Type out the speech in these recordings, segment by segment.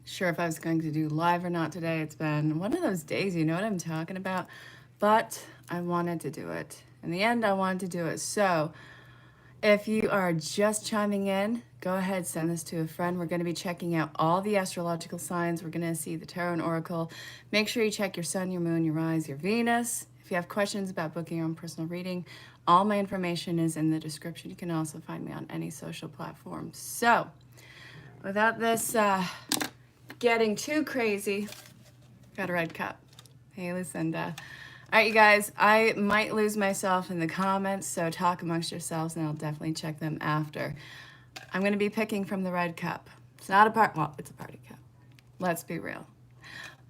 Sure if I was going to do live or not today. It's been one of those days, you know what I'm talking about? But I wanted to do it. In the end, I wanted to do it. So if you are just chiming in, go ahead, send this to a friend. We're going to be checking out all the astrological signs. We're going to see the tarot and oracle. Make sure you check your sun, your moon, your rise, your Venus. If you have questions about booking your own personal reading, all my information is in the description. You can also find me on any social platform. So without this getting too crazy, got a red cup. Hey, Lucinda. All right, you guys, I might lose myself in the comments, so talk amongst yourselves, and I'll definitely check them after. I'm going to be picking from the red cup. It's not a well, it's a party cup. Let's be real.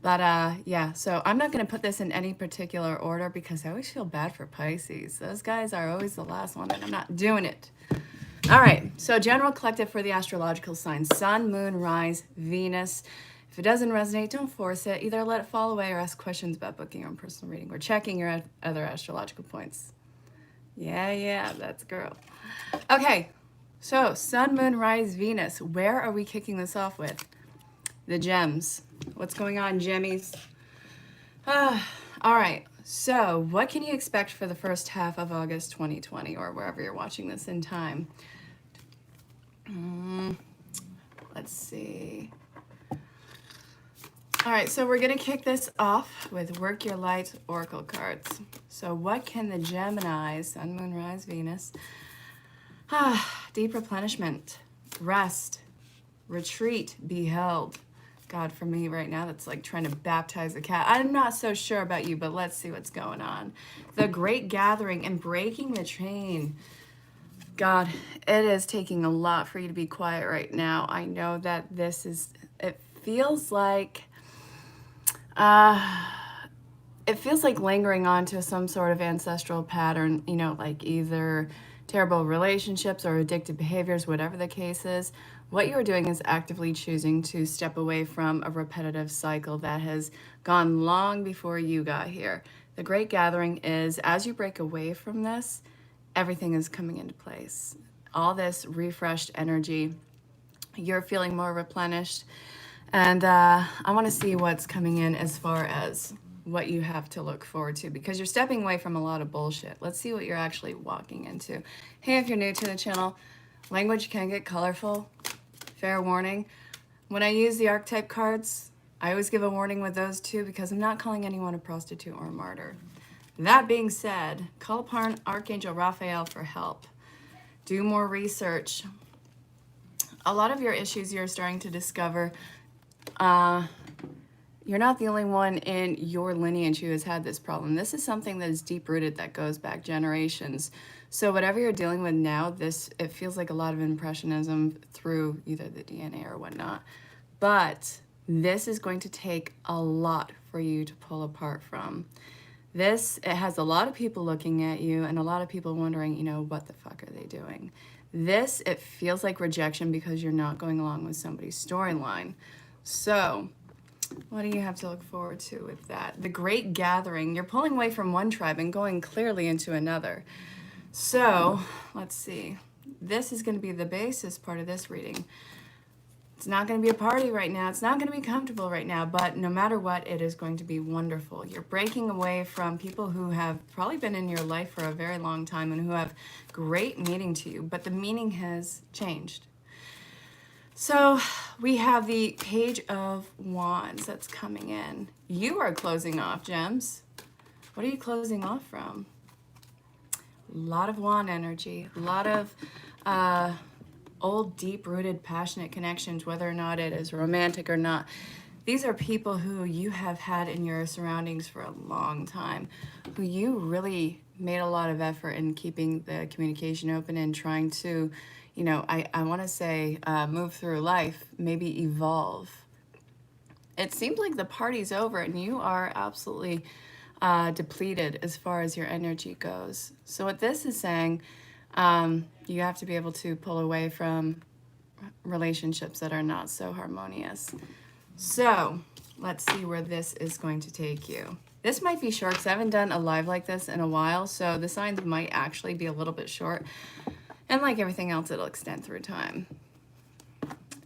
But yeah, so I'm not going to put this in any particular order because I always feel bad for Pisces. Those guys are always the last one, and I'm not doing it. All right, so general collective for the astrological signs: Sun, Moon, Rise, Venus. If it doesn't resonate, don't force it. Either let it fall away or ask questions about booking your own personal reading. We're checking your other astrological points. Yeah, that's a girl. Okay, so Sun, Moon, Rise, Venus. Where are we kicking this off with? The gems. What's going on, gemmies? All right, so what can you expect for the first half of August 2020, or wherever you're watching this in time? Let's see. All right, so we're going to kick this off with Work Your Light Oracle cards. So what can the Gemini, Sun, Moon, Rise, Venus, deep replenishment, rest, retreat, be held. God, for me right now, that's like trying to baptize a cat. I'm not so sure about you, but let's see what's going on. The Great Gathering and breaking the chain. God, it is taking a lot for you to be quiet right now. I know that this is, it feels like lingering on to some sort of ancestral pattern, you know, like either terrible relationships or addictive behaviors, whatever the case is. What you're doing is actively choosing to step away from a repetitive cycle that has gone long before you got here. The Great Gathering is, as you break away from this, everything is coming into place. All this refreshed energy, you're feeling more replenished. And I want to see what's coming in as far as what you have to look forward to, because you're stepping away from a lot of bullshit. Let's see what you're actually walking into. Hey, if you're new to the channel, language can get colorful. Fair warning. When I use the archetype cards, I always give a warning with those too, because I'm not calling anyone a prostitute or a martyr. That being said, call upon Archangel Raphael for help. Do more research. A lot of your issues you're starting to discover, you're not the only one in your lineage who has had this problem. This is something that is deep-rooted, that goes back generations. So whatever you're dealing with now, it feels like a lot of impressionism through either the DNA or whatnot. But this is going to take a lot for you to pull apart from. It has a lot of people looking at you and a lot of people wondering, you know, what the fuck are they doing? It feels like rejection because you're not going along with somebody's storyline. So what do you have to look forward to with that? The Great Gathering. You're pulling away from one tribe and going clearly into another. So let's see. This is going to be the basis part of this reading. It's not going to be a party right now. It's not going to be comfortable right now, but no matter what, it is going to be wonderful. You're breaking away from people who have probably been in your life for a very long time and who have great meaning to you, but the meaning has changed. So we have the Page of Wands that's coming in. You are closing off, Gems. What are you closing off from? A lot of wand energy, a lot of old, deep-rooted, passionate connections, whether or not it is romantic or not. These are people who you have had in your surroundings for a long time, who you really made a lot of effort in keeping the communication open and trying to, you know, I want to say move through life, maybe evolve. It seems like the party's over and you are absolutely depleted as far as your energy goes. So what this is saying, you have to be able to pull away from relationships that are not so harmonious. So let's see where this is going to take you. This might be short because I haven't done a live like this in a while, so the signs might actually be a little bit short. And like everything else, it'll extend through time.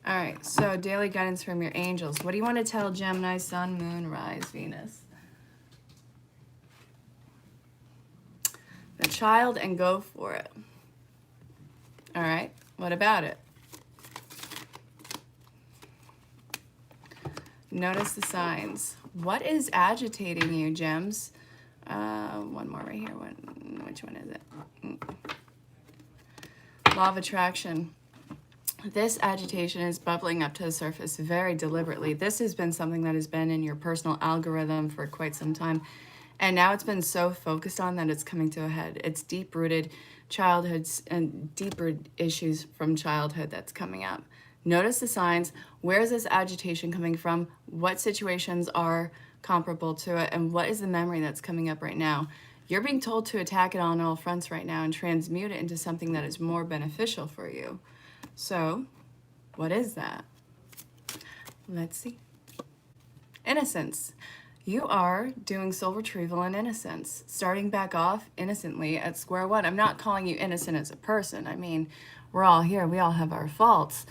All right, so daily guidance from your angels. What do you want to tell Gemini, Sun, Moon, Rise, Venus? The child and go for it. All right, what about it? Notice the signs. What is agitating you, Gems? One more right here. Which one is it? Law of attraction. This agitation is bubbling up to the surface very deliberately. This has been something that has been in your personal algorithm for quite some time. And now it's been so focused on that it's coming to a head. It's deep-rooted childhoods and deep-rooted issues from childhood that's coming up. Notice the signs. Where is this agitation coming from? What situations are comparable to it? And what is the memory that's coming up right now? You're being told to attack it on all fronts right now and transmute it into something that is more beneficial for you. So, what is that? Let's see. Innocence. You are doing soul retrieval and innocence, starting back off innocently at square one. I'm not calling you innocent as a person. I mean, we're all here. We all have our faults.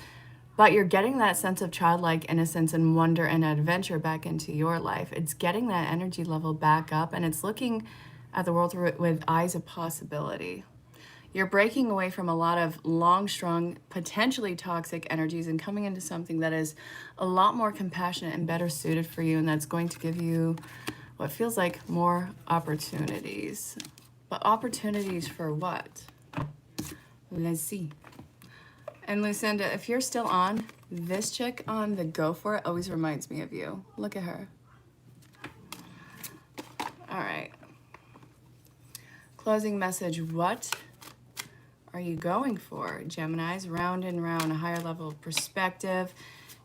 But you're getting that sense of childlike innocence and wonder and adventure back into your life. It's getting that energy level back up, and it's looking at the world with eyes of possibility. You're breaking away from a lot of long-strung, potentially toxic energies and coming into something that is a lot more compassionate and better suited for you, and that's going to give you what feels like more opportunities. But opportunities for what? Let's see. And Lucinda, if you're still on, this chick on the Go For It always reminds me of you. Look at her. All right. Closing message. What are you going for, Geminis? Round and round, a higher level of perspective.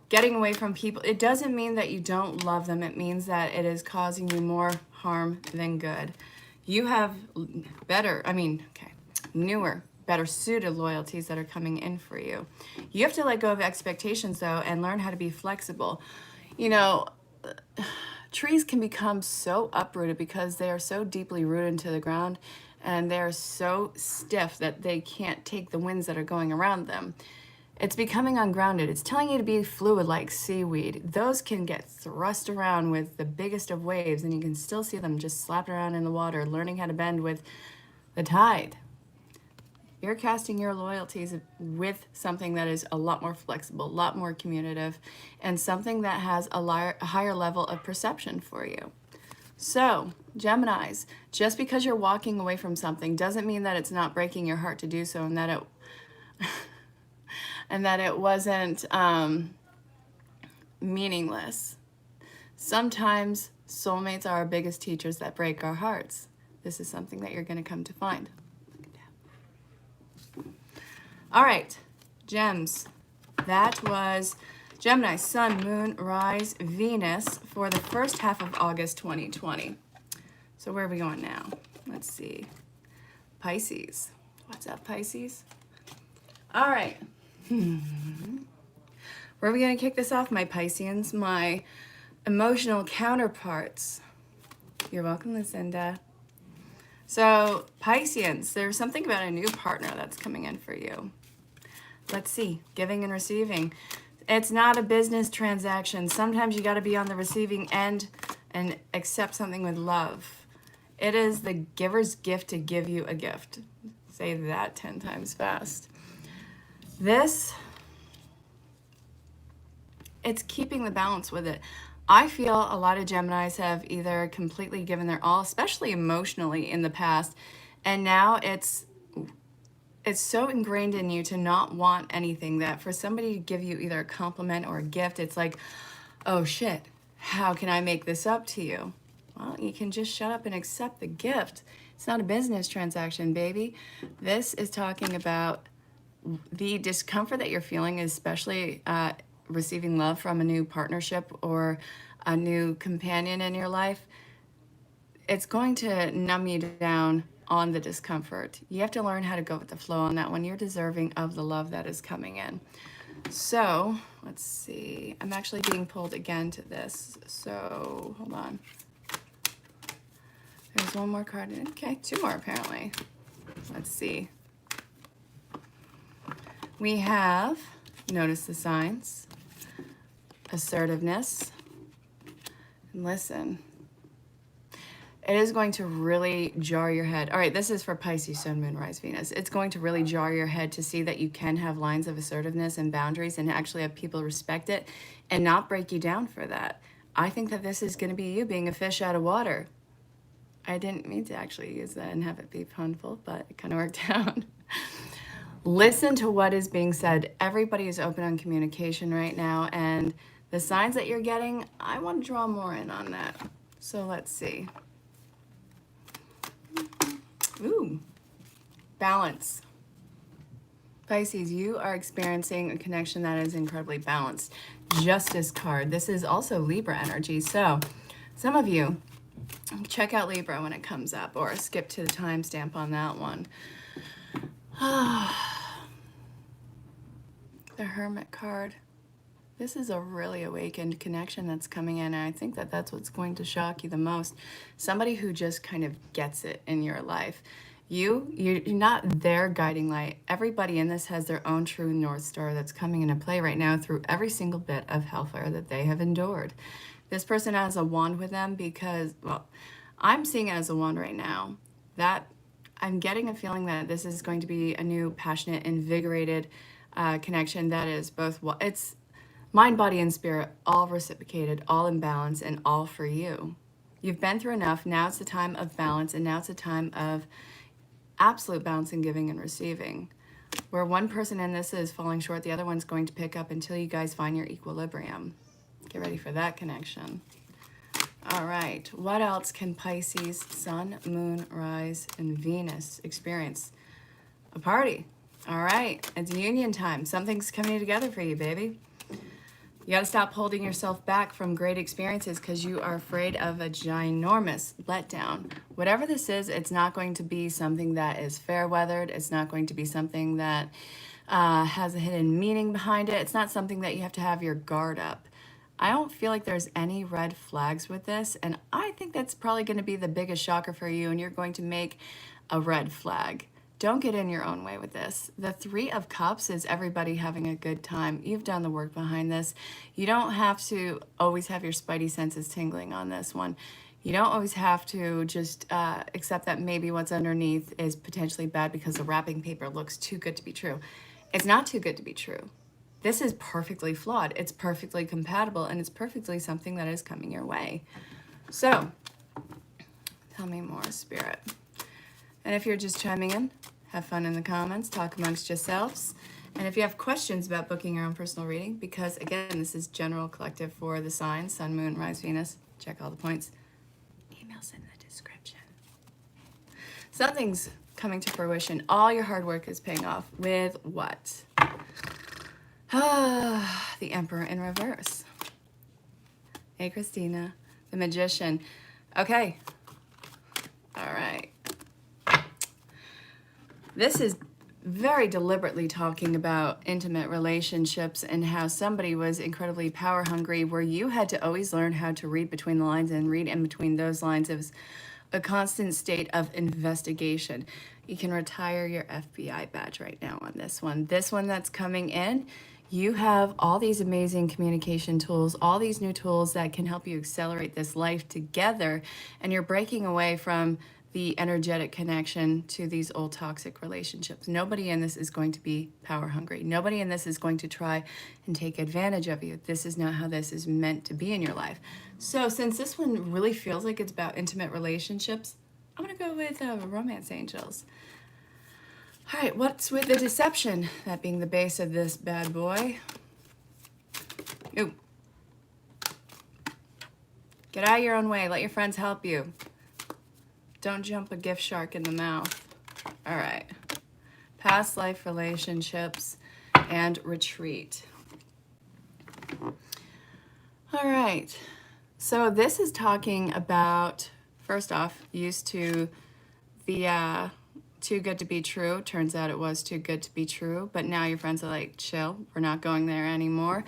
Getting away from people. It doesn't mean that you don't love them. It means that it is causing you more harm than good. You have newer, better suited loyalties that are coming in for you. You have to let go of expectations, though, and learn how to be flexible. You know, trees can become so uprooted because they are so deeply rooted into the ground and they're so stiff that they can't take the winds that are going around them. It's becoming ungrounded. It's telling you to be fluid like seaweed. Those can get thrust around with the biggest of waves, and you can still see them just slapped around in the water, learning how to bend with the tide. You're casting your loyalties with something that is a lot more flexible, a lot more communicative, and something that has a higher level of perception for you. So, Geminis, just because you're walking away from something doesn't mean that it's not breaking your heart to do so, and that it wasn't meaningless. Sometimes soulmates are our biggest teachers that break our hearts. This is something that you're going to come to find. All right, Gems. That was Gemini, Sun, Moon, Rise, Venus for the first half of August 2020. So where are we going now? Let's see. Pisces. What's up, Pisces? All right. Where are we going to kick this off, my Pisceans, my emotional counterparts? You're welcome, Lucinda. So, Pisceans, there's something about a new partner that's coming in for you. Let's see. Giving and receiving. It's not a business transaction. Sometimes you got to be on the receiving end and accept something with love. It is the giver's gift to give you a gift. Say that 10 times fast. This, it's keeping the balance with it. I feel a lot of Geminis have either completely given their all, especially emotionally in the past, and now it's so ingrained in you to not want anything that for somebody to give you either a compliment or a gift, it's like, oh shit, how can I make this up to you? Well, you can just shut up and accept the gift. It's not a business transaction, baby. This is talking about the discomfort that you're feeling, especially receiving love from a new partnership or a new companion in your life. It's going to numb you down on the discomfort. You have to learn how to go with the flow on that one. You're deserving of the love that is coming in. So let's see. I'm actually being pulled again to this. So hold on. There's one more card. Okay, two more apparently. Let's see. We have Notice the signs. Assertiveness. And listen. It is going to really jar your head. All right, this is for Pisces, Sun, Moon, Rise, Venus. It's going to really jar your head to see that you can have lines of assertiveness and boundaries and actually have people respect it and not break you down for that. I think that this is going to be you being a fish out of water. I didn't mean to actually use that and have it be punful, but it kind of worked out. Listen to what is being said. Everybody is open on communication right now, and the signs that you're getting, I want to draw more in on that. So let's see. Ooh, balance. Pisces, you are experiencing a connection that is incredibly balanced. Justice card. This is also Libra energy. So some of you, check out Libra when it comes up, or skip to the timestamp on that one. The Hermit card. This is a really awakened connection that's coming in, and I think that that's what's going to shock you the most. Somebody who just kind of gets it in your life. You're not their guiding light. Everybody in this has their own true North Star that's coming into play right now through every single bit of hellfire that they have endured. This person has a wand with them because, well, I'm seeing it as a wand right now. That I'm getting a feeling that this is going to be a new, passionate, invigorated connection that is both, it's mind, body, and spirit, all reciprocated, all in balance, and all for you. You've been through enough. Now it's the time of balance, and now it's a time of absolute balance in giving and receiving. Where one person in this is falling short, the other one's going to pick up until you guys find your equilibrium. Get ready for that connection. All right. What else can Pisces, Sun, Moon, Rise, and Venus experience? A party. All right. It's union time. Something's coming together for you, baby. You got to stop holding yourself back from great experiences because you are afraid of a ginormous letdown. Whatever this is, it's not going to be something that is fair weathered. It's not going to be something that has a hidden meaning behind it. It's not something that you have to have your guard up. I don't feel like there's any red flags with this, and I think that's probably going to be the biggest shocker for you, and you're going to make a red flag. Don't get in your own way with this. The Three of Cups is everybody having a good time. You've done the work behind this. You don't have to always have your spidey senses tingling on this one. You don't always have to just accept that maybe what's underneath is potentially bad because the wrapping paper looks too good to be true. It's not too good to be true. This is perfectly flawed. It's perfectly compatible, and it's perfectly something that is coming your way. So, tell me more, Spirit. And if you're just chiming in, have fun in the comments, talk amongst yourselves. And if you have questions about booking your own personal reading, because again, this is general collective for the signs, Sun, Moon, Rise, Venus, check all the points. Emails in the description. Something's coming to fruition. All your hard work is paying off with what? The Emperor in reverse. Hey, Christina, the Magician. Okay. All right. This is very deliberately talking about intimate relationships and how somebody was incredibly power hungry, where you had to always learn how to read between the lines and read in between those lines. It was a constant state of investigation. You can retire your FBI badge right now on this one. This one that's coming in, you have all these amazing communication tools, all these new tools that can help you accelerate this life together, and you're breaking away from the energetic connection to these old toxic relationships. Nobody in this is going to be power hungry. Nobody in this is going to try and take advantage of you. This is not how this is meant to be in your life. So since this one really feels like it's about intimate relationships, I'm gonna go with romance angels. All right, what's with the deception? That being the base of this bad boy. Ooh. Get out of your own way. Let your friends help you. Don't jump a gift shark in the mouth. All right. Past life relationships and retreat. All right. So this is talking about, first off, used to the too good to be true. Turns out it was too good to be true. But now your friends are like, chill. We're not going there anymore.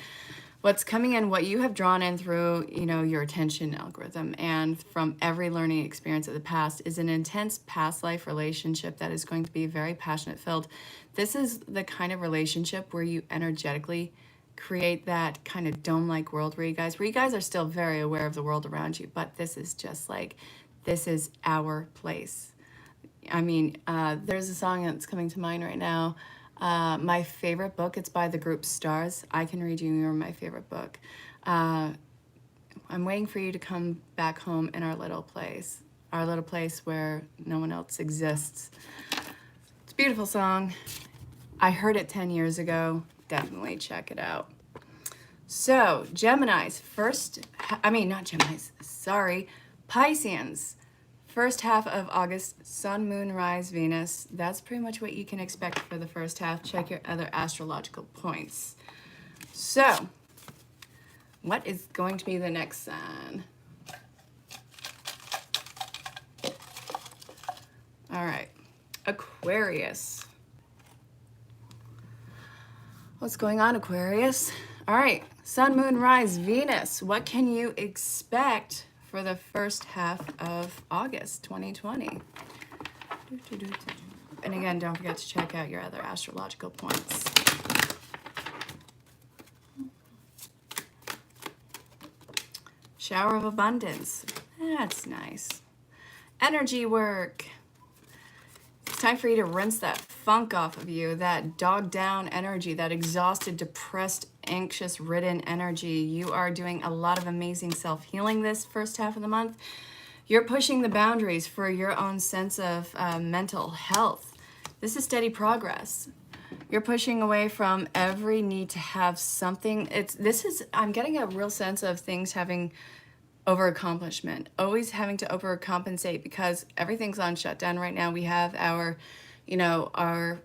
What's coming in, what you have drawn in through, you know, your attention algorithm and from every learning experience of the past is an intense past life relationship that is going to be very passionate filled. This is the kind of relationship where you energetically create that kind of dome-like world where you guys are still very aware of the world around you, but this is just like, this is our place. I mean, there's a song that's coming to mind right now. My favorite book, it's by the group Stars. I Can Read You, You're My Favorite Book. I'm waiting for you to come back home in our little place where no one else exists. It's a beautiful song. I heard it 10 years ago. Definitely check it out. So, Gemini's Pisceans. First half of August, Sun, Moon, Rise, Venus. That's pretty much what you can expect for the first half. Check your other astrological points. So, what is going to be the next sign? All right, Aquarius. What's going on, Aquarius? All right, Sun, Moon, Rise, Venus. What can you expect for the first half of August 2020? And again, don't forget to check out your other astrological points. Shower of abundance. That's nice. Energy work. It's time for you to rinse that funk off of you, that dogged down energy, that exhausted, depressed, anxious ridden energy. You are doing a lot of amazing self-healing this first half of the month. You're pushing the boundaries for your own sense of mental health. This is steady progress. You're pushing away from every need to have something. I'm getting a real sense of things having over-accomplishment, always having to overcompensate because everything's on shutdown right now. We have our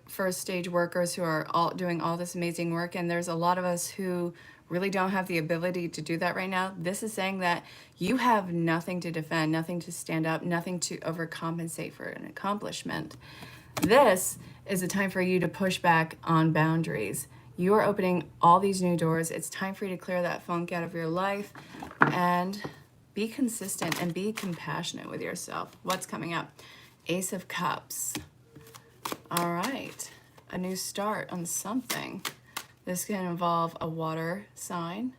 first stage workers who are all doing all this amazing work, and there's a lot of us who really don't have the ability to do that right now. This is saying that you have nothing to defend, nothing to stand up, nothing to overcompensate for an accomplishment. This is a time for you to push back on boundaries. You are opening all these new doors. It's time for you to clear that funk out of your life and be consistent and be compassionate with yourself. What's coming up? Ace of Cups. All right, a new start on something. This can involve a water sign.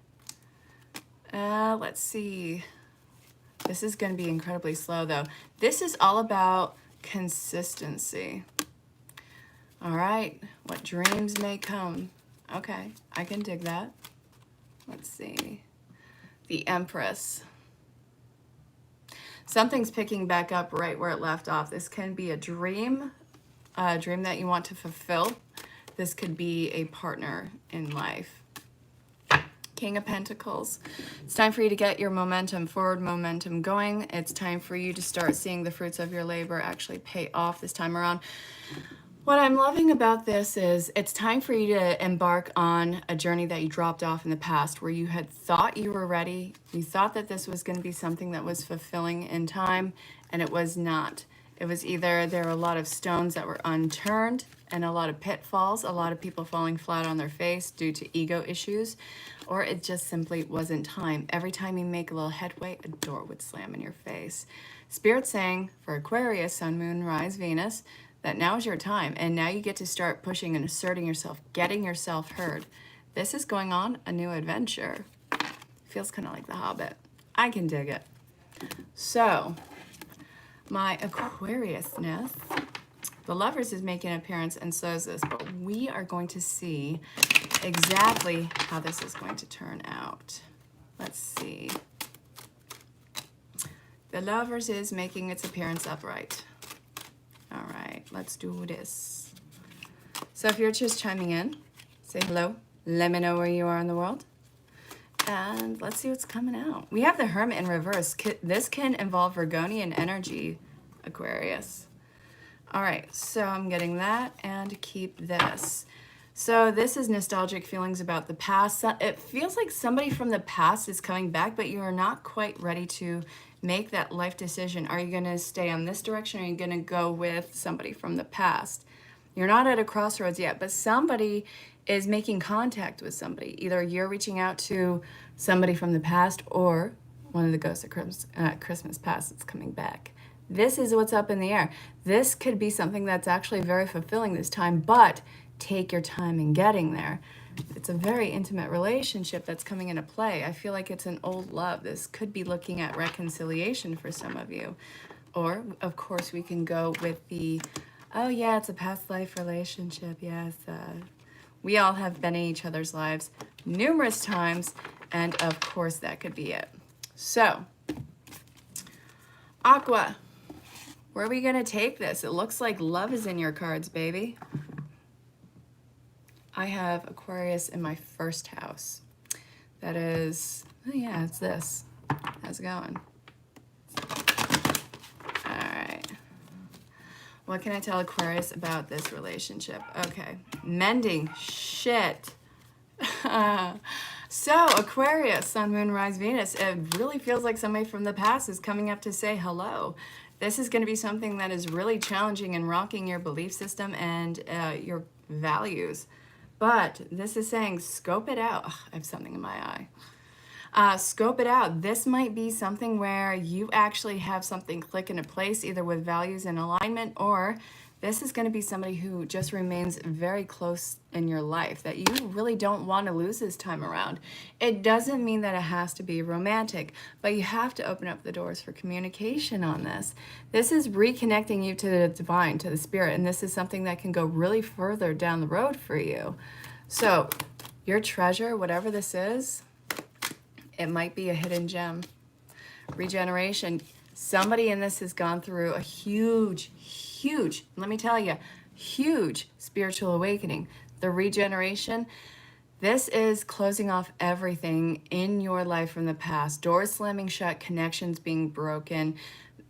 Let's see. This is going to be incredibly slow, though. This is all about consistency. All right, what dreams may come. Okay, I can dig that. Let's see. The Empress. Something's picking back up right where it left off. This can be a dream that you want to fulfill. This could be a partner in life. King of Pentacles. It's time for you to get your forward momentum going. It's time for you to start seeing the fruits of your labor actually pay off this time around. What I'm loving about this is it's time for you to embark on a journey that you dropped off in the past where you had thought you were ready. You thought that this was going to be something that was fulfilling in time, and it was not. It was either there were a lot of stones that were unturned and a lot of pitfalls, a lot of people falling flat on their face due to ego issues, or it just simply wasn't time. Every time you make a little headway, a door would slam in your face. Spirit's saying for Aquarius, Sun, Moon, Rise, Venus, that now is your time, and now you get to start pushing and asserting yourself, getting yourself heard. This is going on a new adventure. Feels kind of like The Hobbit. I can dig it. So, my Aquariusness, the Lovers is making an appearance, and so is this, but we are going to see exactly how this is going to turn out. Let's see. The Lovers is making its appearance upright. All right, let's do this. So if you're just chiming in, say hello. Let me know where you are in the world. And let's see what's coming out. We have the Hermit in reverse. This can involve Virgonian energy, Aquarius. All right, so I'm getting that, and keep this. So this is nostalgic feelings about the past. It feels like somebody from the past is coming back, but you are not quite ready to make that life decision. Are you going to stay on this direction, or are you going to go with somebody from the past? You're not at a crossroads yet, but somebody is making contact with somebody. Either you're reaching out to somebody from the past, or one of the ghosts of Christmas past that's coming back. This is what's up in the air. This could be something that's actually very fulfilling this time, but take your time in getting there. It's a very intimate relationship that's coming into play. I feel like it's an old love. This could be looking at reconciliation for some of you. Or, of course, we can go with the, oh yeah, it's a past life relationship. Yes, we all have been in each other's lives numerous times, and of course that could be it. So, Aqua, where are we going to take this? It looks like love is in your cards, baby. I have Aquarius in my first house. That is, oh yeah, it's this. How's it going? All right. What can I tell Aquarius about this relationship? Okay. Mending. Shit. So, Aquarius, Sun, Moon, Rise, Venus, it really feels like somebody from the past is coming up to say hello. This is going to be something that is really challenging and rocking your belief system and your values. But this is saying, scope it out. Ugh, I have something in my eye. Scope it out. This might be something where you actually have something click into place, either with values in alignment, or this is going to be somebody who just remains very close in your life that you really don't want to lose this time around. It doesn't mean that it has to be romantic, but you have to open up the doors for communication on this. This is reconnecting you to the divine, to the spirit, and this is something that can go really further down the road for you. So your treasure, whatever this is, it might be a hidden gem. Regeneration. Somebody in this has gone through a huge, let me tell you, huge spiritual awakening. The regeneration, this is closing off everything in your life from the past. Doors slamming shut, connections being broken.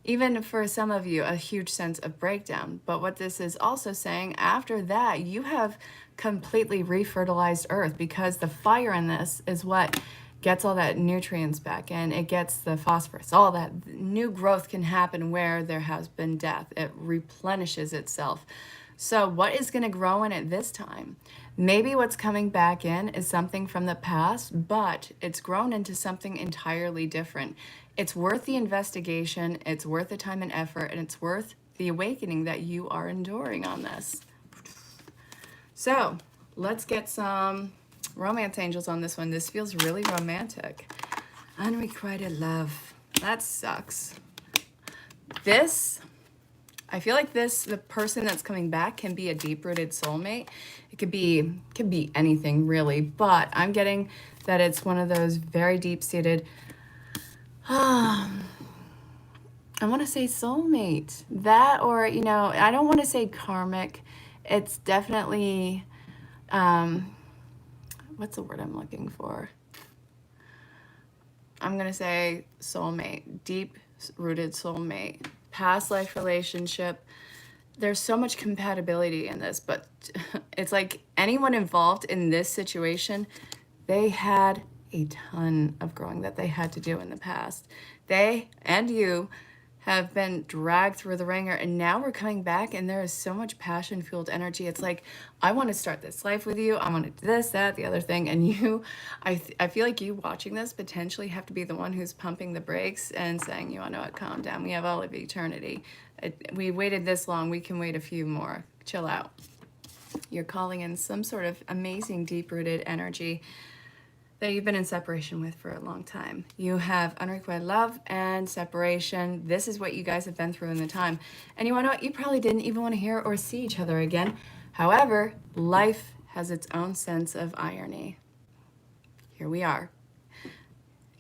Even for some of you, a huge sense of breakdown. But what this is also saying, after that, you have completely refertilized earth, because the fire in this is what gets all that nutrients back in. It gets the phosphorus. All that new growth can happen where there has been death. It replenishes itself. So what is going to grow in it this time? Maybe what's coming back in is something from the past, but it's grown into something entirely different. It's worth the investigation, it's worth the time and effort, and it's worth the awakening that you are enduring on this. So let's get some romance angels on this one. This feels really romantic. Unrequited love. That sucks. This, I feel like this, the person that's coming back can be a deep-rooted soulmate. It could be anything really, but I'm getting that it's one of those very deep-seated, I want to say soulmate. That, or, you know, I don't want to say karmic. It's definitely, what's the word I'm looking for? I'm going to say soulmate, deep-rooted soulmate, past life relationship. There's so much compatibility in this, but it's like anyone involved in this situation, they had a ton of growing that they had to do in the past. They and you have been dragged through the ringer, and now we're coming back, and there is so much passion-fueled energy. It's like, I want to start this life with you. I want to do this, that, the other thing. And you, I feel like you watching this potentially have to be the one who's pumping the brakes and saying, you know what, calm down. We have all of eternity. We waited this long. We can wait a few more. Chill out. You're calling in some sort of amazing, deep-rooted energy that you've been in separation with for a long time. You have unrequited love and separation. This is what you guys have been through in the time. And you know what? You probably didn't even want to hear or see each other again. However, life has its own sense of irony. Here we are.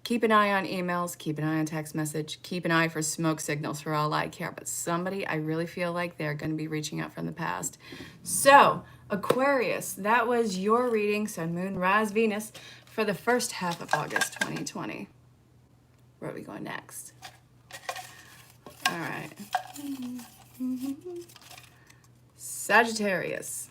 Keep an eye on emails, keep an eye on text message, keep an eye for smoke signals for all I care. But somebody, I really feel like they're going to be reaching out from the past. So, Aquarius, that was your reading, Sun, Moon, Rise, Venus, for the first half of August 2020. Where are we going next? All right. Sagittarius.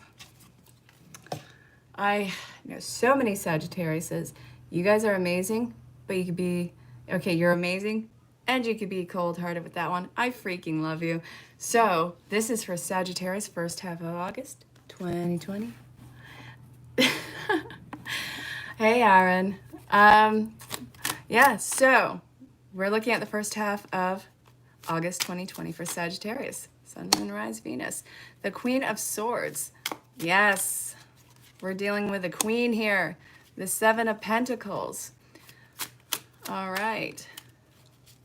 I know so many Sagittariuses. You guys are amazing, but you could be, okay, you're amazing, and you could be cold-hearted with that one. I freaking love you. So, this is for Sagittarius, first half of August 2020. Hey, Erin. Yeah, so we're looking at the first half of August 2020 for Sagittarius, Sun, Moon, Rise, Venus. The Queen of Swords. Yes, we're dealing with the Queen here. The Seven of Pentacles. All right.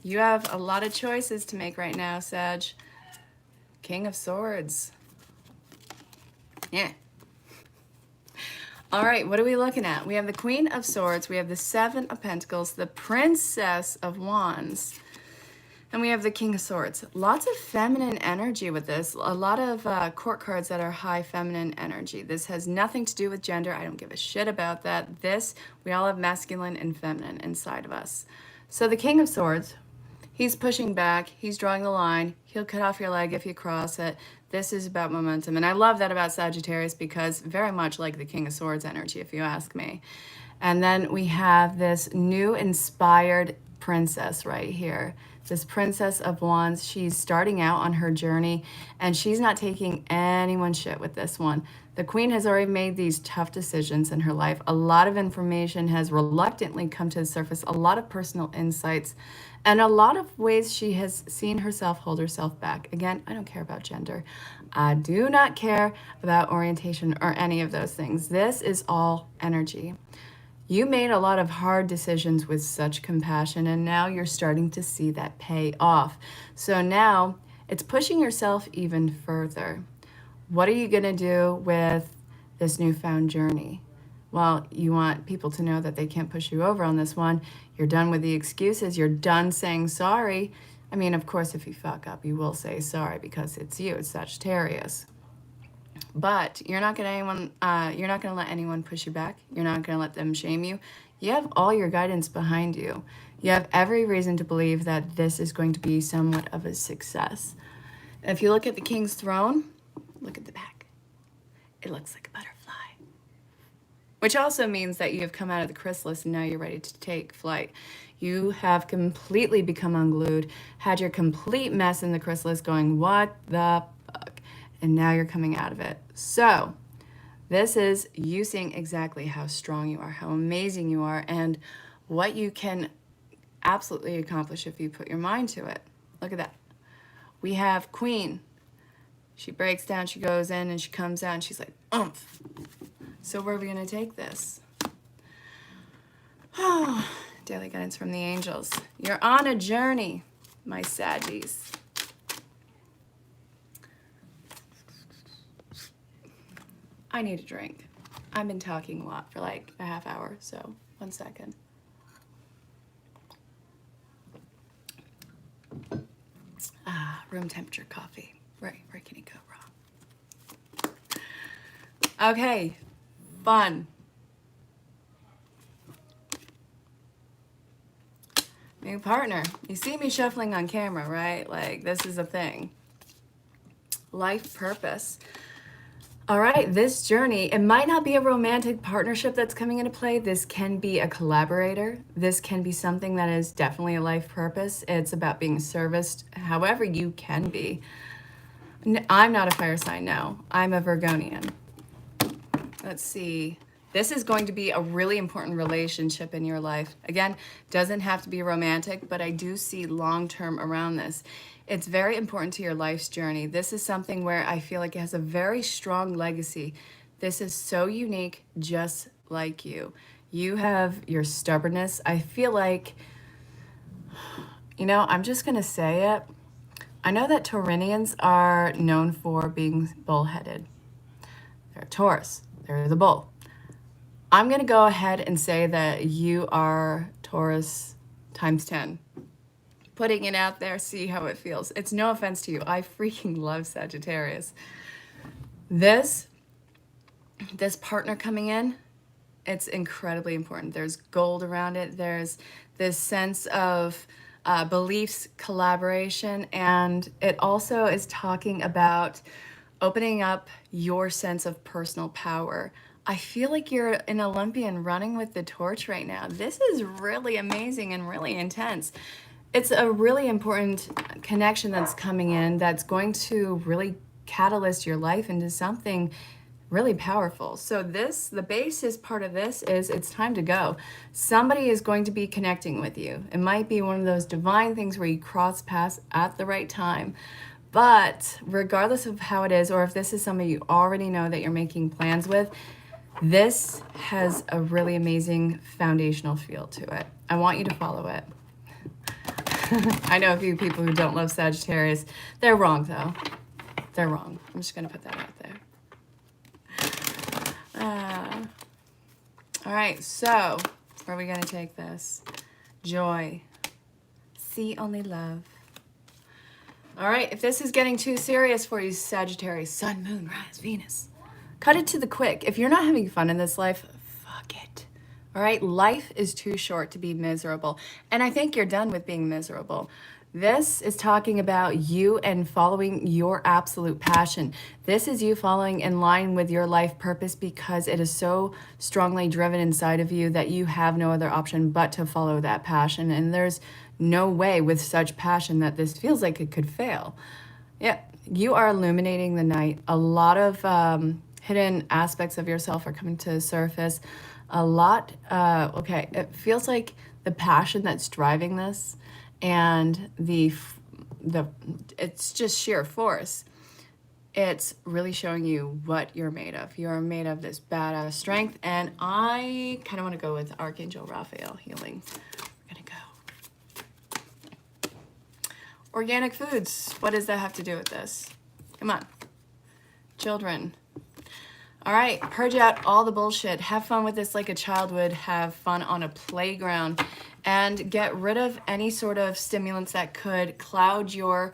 You have a lot of choices to make right now, Sag. King of Swords. Yeah. All right, what are we looking at? We have the Queen of Swords, we have the Seven of Pentacles, the Princess of Wands, and we have the King of Swords. Lots of feminine energy with this. A lot of court cards that are high feminine energy. This has nothing to do with gender. I don't give a shit about that. We all have masculine and feminine inside of us. So the King of Swords, he's pushing back. He's drawing the line. He'll cut off your leg if you cross it. This is about momentum. And I love that about Sagittarius because very much like the King of Swords energy, if you ask me. And then we have this new inspired princess right here. This Princess of Wands. She's starting out on her journey and she's not taking anyone's shit with this one. The Queen has already made these tough decisions in her life. A lot of information has reluctantly come to the surface, a lot of personal insights, and a lot of ways she has seen herself hold herself back. Again, I don't care about gender. I do not care about orientation or any of those things. This is all energy. You made a lot of hard decisions with such compassion, and now you're starting to see that pay off. So now it's pushing yourself even further. What are you going to do with this newfound journey? Well, you want people to know that they can't push you over on this one. You're done with the excuses. You're done saying sorry. I mean, of course, if you fuck up, you will say sorry because it's you. It's Sagittarius. But you're not going to let anyone push you back. You're not going to let them shame you. You have all your guidance behind you. You have every reason to believe that this is going to be somewhat of a success. If you look at the King's throne, look at the back. It looks like a butterfly. Which also means that you have come out of the chrysalis and now you're ready to take flight. You have completely become unglued, had your complete mess in the chrysalis going, what the fuck? And now you're coming out of it. So this is you seeing exactly how strong you are, how amazing you are, and what you can absolutely accomplish if you put your mind to it. Look at that. We have Queen. She breaks down, she goes in, and she comes out, and she's like, oomph. So where are we going to take this? Daily guidance from the angels. You're on a journey, my Saggies. I need a drink. I've been talking a lot for like a half hour, so 1 second. Room temperature coffee. Right, where can it go wrong? Okay, fun. New partner. You see me shuffling on camera, right? Like, this is a thing. Life purpose. All right, this journey, it might not be a romantic partnership that's coming into play. This can be a collaborator. This can be something that is definitely a life purpose. It's about being serviced however you can be. I'm not a fire sign, no. I'm a Virgonian. Let's see. This is going to be a really important relationship in your life. Again, doesn't have to be romantic, but I do see long-term around this. It's very important to your life's journey. This is something where I feel like it has a very strong legacy. This is so unique, just like you. You have your stubbornness. I feel like, you know, I'm just going to say it. I know that Taurinians are known for being bullheaded. They're a Taurus. They're the bull. I'm going to go ahead and say that you are Taurus times 10. Putting it out there, see how it feels. It's no offense to you. I freaking love Sagittarius. This partner coming in, it's incredibly important. There's gold around it. There's this sense of beliefs, collaboration, and it also is talking about opening up your sense of personal power. I feel like you're an Olympian running with the torch right now. This is really amazing and really intense. It's a really important connection that's coming in that's going to really catalyst your life into something really powerful. So this, the basis part of this is it's time to go. Somebody is going to be connecting with you. It might be one of those divine things where you cross paths at the right time. But regardless of how it is, or if this is somebody you already know that you're making plans with, this has a really amazing foundational feel to it. I want you to follow it. I know a few people who don't love Sagittarius. They're wrong, though. They're wrong. I'm just going to put that out there. All right, so where are we going to take this? Joy. See only love. All right, if this is getting too serious for you, Sagittarius, Sun, Moon, Rise, Venus, cut it to the quick. If you're not having fun in this life, fuck it. All right, life is too short to be miserable. And I think you're done with being miserable. This is talking about you and following your absolute passion. This is you following in line with your life purpose because it is so strongly driven inside of you that you have no other option but to follow that passion. And there's no way with such passion that this feels like it could fail. Yeah, you are illuminating the night. A lot of hidden aspects of yourself are coming to the surface. A lot, okay, it feels like the passion that's driving this and it's just sheer force. It's really showing you what you're made of. You're made of this badass strength, and I kind of want to go with Archangel Raphael healing. We're gonna go. Organic foods. What does that have to do with this? Come on. Children. All right, purge out all the bullshit. Have fun with this like a child would have fun on a playground, and get rid of any sort of stimulants that could cloud your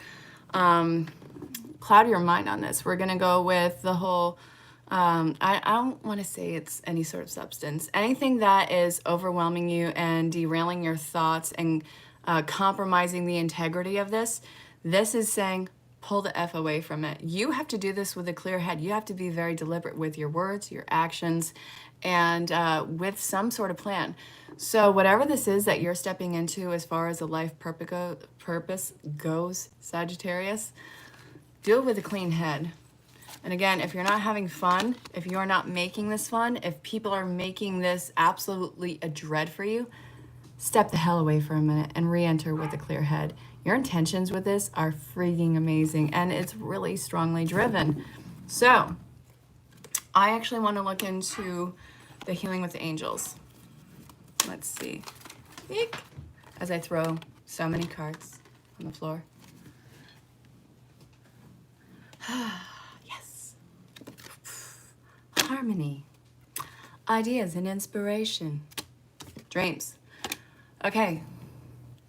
mind on this. We're gonna go with the whole, I don't wanna say it's any sort of substance. Anything that is overwhelming you and derailing your thoughts and compromising the integrity of this, this is saying, pull the F away from it. You have to do this with a clear head. You have to be very deliberate with your words, your actions, and with some sort of plan. So whatever this is that you're stepping into as far as a life purpose goes, Sagittarius, do it with a clean head. And again, if you're not having fun, if you're not making this fun, if people are making this absolutely a dread for you, step the hell away for a minute and re-enter with a clear head. Your intentions with this are freaking amazing, and it's really strongly driven. So I actually want to look into the healing with the angels. Let's see. Eek. As I throw so many cards on the floor. Yes. Harmony. Ideas and inspiration. Dreams. Okay.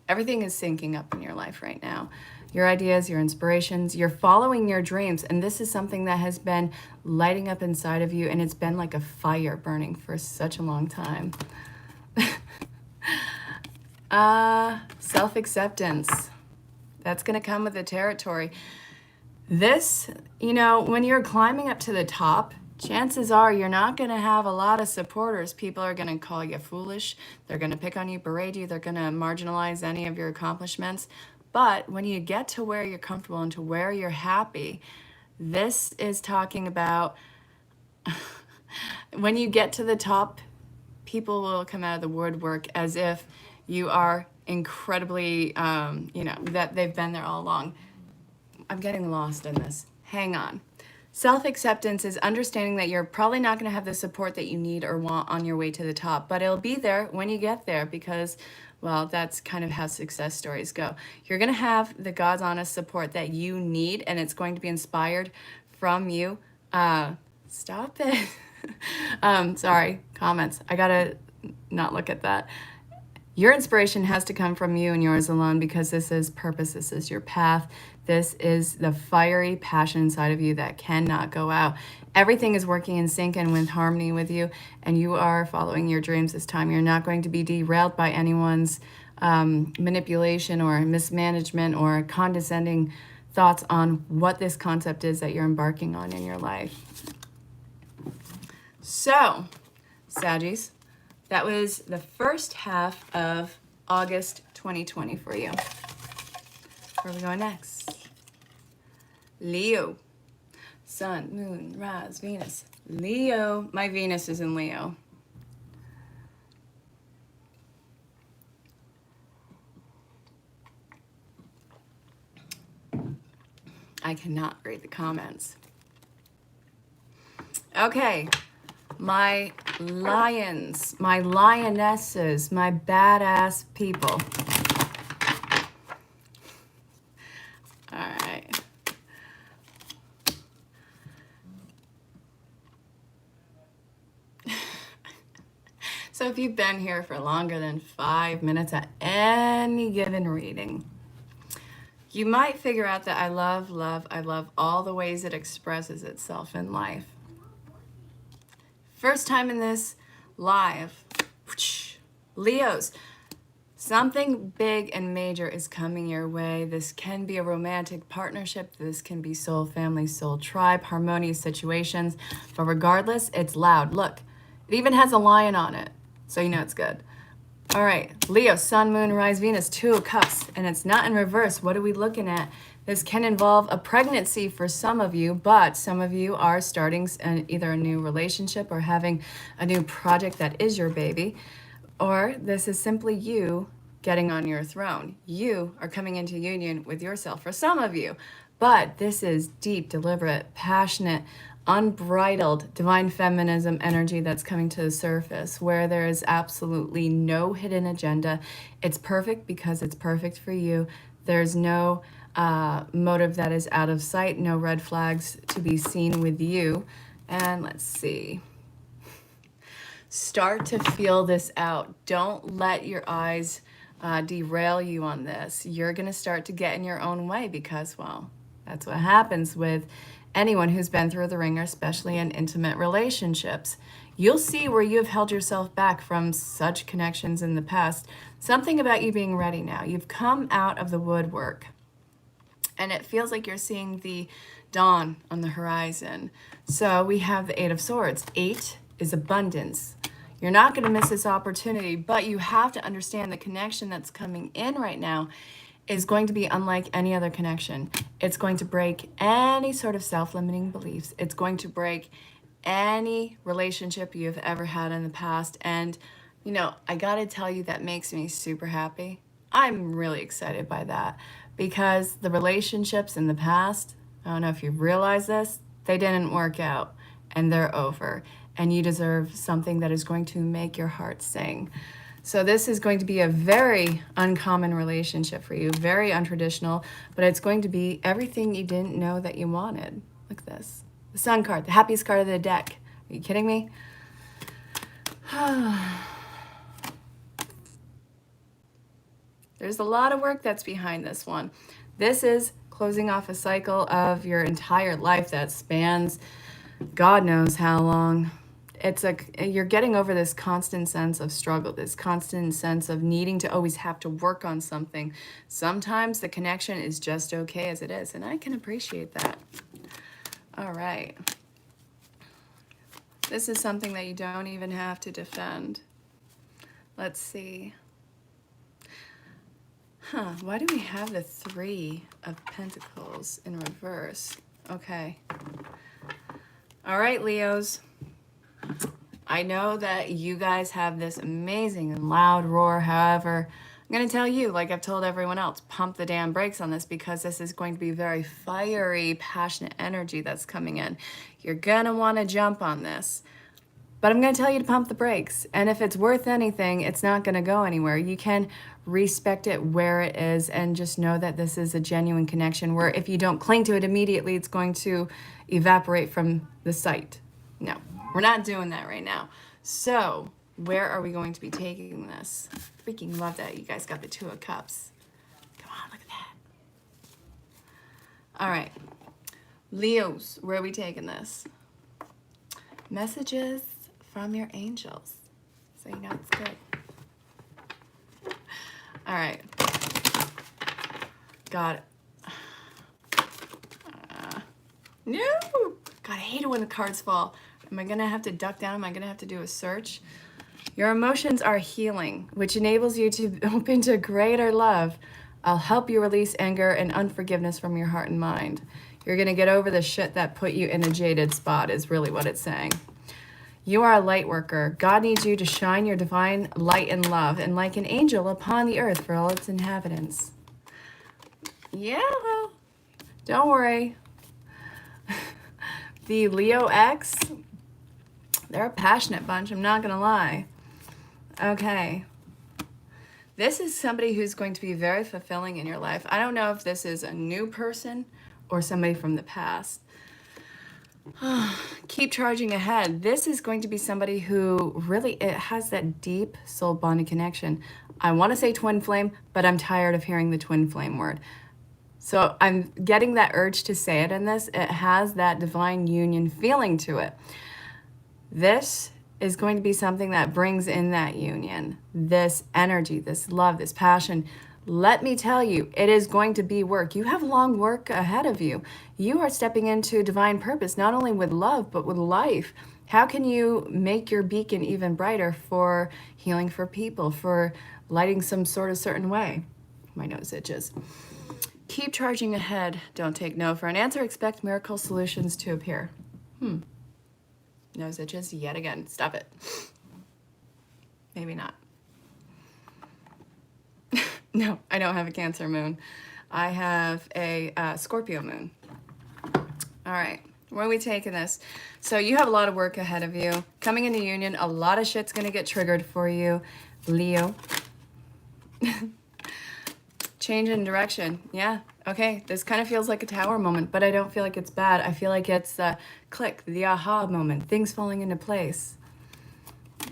Everything is syncing up in your life right now. Your ideas, your inspirations, you're following your dreams. And this is something that has been lighting up inside of you, and it's been like a fire burning for such a long time. Self-acceptance. That's going to come with the territory. This, you know, when you're climbing up to the top, chances are you're not going to have a lot of supporters. People are going to call you foolish. They're going to pick on you, berate you. They're going to marginalize any of your accomplishments. But when you get to where you're comfortable and to where you're happy, this is talking about when you get to the top, people will come out of the woodwork as if you are incredibly, you know, that they've been there all along. I'm getting lost in this. Hang on. Self-acceptance is understanding that you're probably not going to have the support that you need or want on your way to the top, but it'll be there when you get there because, well, that's kind of how success stories go. You're going to have the God's honest support that you need, and it's going to be inspired from you. Stop it. Sorry, comments. I got to not look at that. Your inspiration has to come from you and yours alone because this is purpose. This is your path. This is the fiery passion inside of you that cannot go out. Everything is working in sync and with harmony with you, and you are following your dreams this time. You're not going to be derailed by anyone's manipulation or mismanagement or condescending thoughts on what this concept is that you're embarking on in your life. So, Saggies, that was the first half of August 2020 for you. Where are we going next? Leo. Sun, Moon, Rise, Venus, Leo. My Venus is in Leo. I cannot read the comments. Okay, my lions, my lionesses, my badass people. All right. So if you've been here for longer than 5 minutes at any given reading, you might figure out that I love all the ways it expresses itself in life. First time in this live, Leos, something big and major is coming your way. This can be a romantic partnership. This can be soul family, soul tribe, harmonious situations. But regardless, it's loud. Look, it even has a lion on it. So you know it's good. All right, Leo, Sun, Moon, Rise, Venus, 2 of Cups, and it's not in reverse. What are we looking at? This can involve a pregnancy for some of you, but some of you are starting either a new relationship or having a new project that is your baby, or this is simply you getting on your throne. You are coming into union with yourself for some of you, but this is deep, deliberate, passionate, unbridled divine feminism energy that's coming to the surface, where there is absolutely no hidden agenda. It's perfect because it's perfect for you. There's no motive that is out of sight, no red flags to be seen with you. And let's see. Start to feel this out. Don't let your eyes derail you on this. You're going to start to get in your own way because, well, that's what happens with anyone who's been through the ringer, especially in intimate relationships. You'll see where you have held yourself back from such connections in the past. Something about you being ready now. You've come out of the woodwork, and it feels like you're seeing the dawn on the horizon. So we have the 8 of Swords. 8 is abundance. You're not going to miss this opportunity, but you have to understand the connection that's coming in right now is going to be unlike any other connection. It's going to break any sort of self-limiting beliefs. It's going to break any relationship you've ever had in the past. And, you know, I gotta tell you, that makes me super happy. I'm really excited by that because the relationships in the past, I don't know if you've realized this, they didn't work out and they're over. And you deserve something that is going to make your heart sing. So this is going to be a very uncommon relationship for you, very untraditional, but it's going to be everything you didn't know that you wanted. Look at this. The Sun card, the happiest card of the deck. Are you kidding me? There's a lot of work that's behind this one. This is closing off a cycle of your entire life that spans God knows how long. It's like you're getting over this constant sense of struggle, this constant sense of needing to always have to work on something. Sometimes the connection is just okay as it is, and I can appreciate that. All right. This is something that you don't even have to defend. Let's see. Why do we have the 3 of Pentacles in reverse? Okay. All right, Leos. I know that you guys have this amazing and loud roar. However, I'm going to tell you, like I've told everyone else, pump the damn brakes on this because this is going to be very fiery, passionate energy that's coming in. You're going to want to jump on this. But I'm going to tell you to pump the brakes. And if it's worth anything, it's not going to go anywhere. You can respect it where it is and just know that this is a genuine connection where if you don't cling to it immediately, it's going to evaporate from the sight. No, we're not doing that right now. So where are we going to be taking this? Freaking love that you guys got the 2 of Cups. Come on, look at that. All right, Leos, where are we taking this? Messages from your angels. So you know it's good. All right. Got it. No! God, I hate it when the cards fall. Am I gonna have to duck down? Am I gonna have to do a search? Your emotions are healing, which enables you to open to greater love. I'll help you release anger and unforgiveness from your heart and mind. You're going to get over the shit that put you in a jaded spot is really what it's saying. You are a light worker. God needs you to shine your divine light and love, and like an angel upon the earth for all its inhabitants. Yeah, well, don't worry. The Leo X, they're a passionate bunch, I'm not going to lie. Okay. This is somebody who's going to be very fulfilling in your life. I don't know if this is a new person or somebody from the past. Keep charging ahead. This is going to be somebody who really has that deep soul bonding connection. I want to say twin flame, but I'm tired of hearing the twin flame word. So I'm getting that urge to say it in this. It has that divine union feeling to it. This is going to be something that brings in that union, this energy, this love, this passion. Let me tell you, it is going to be work. You have long work ahead of you. You are stepping into divine purpose, not only with love, but with life. How can you make your beacon even brighter for healing for people, for lighting some sort of certain way? My nose itches. Keep charging ahead. Don't take no for an answer. Expect miracle solutions to appear. Nose itches yet again. Stop it. Maybe not. No, I don't have a Cancer moon. I have a Scorpio moon. All right, where are we taking this? So you have a lot of work ahead of you. Coming into union, a lot of shit's going to get triggered for you, Leo. Change in direction. Yeah, okay. This kind of feels like a tower moment, but I don't feel like it's bad. I feel like it's the click, the aha moment, things falling into place.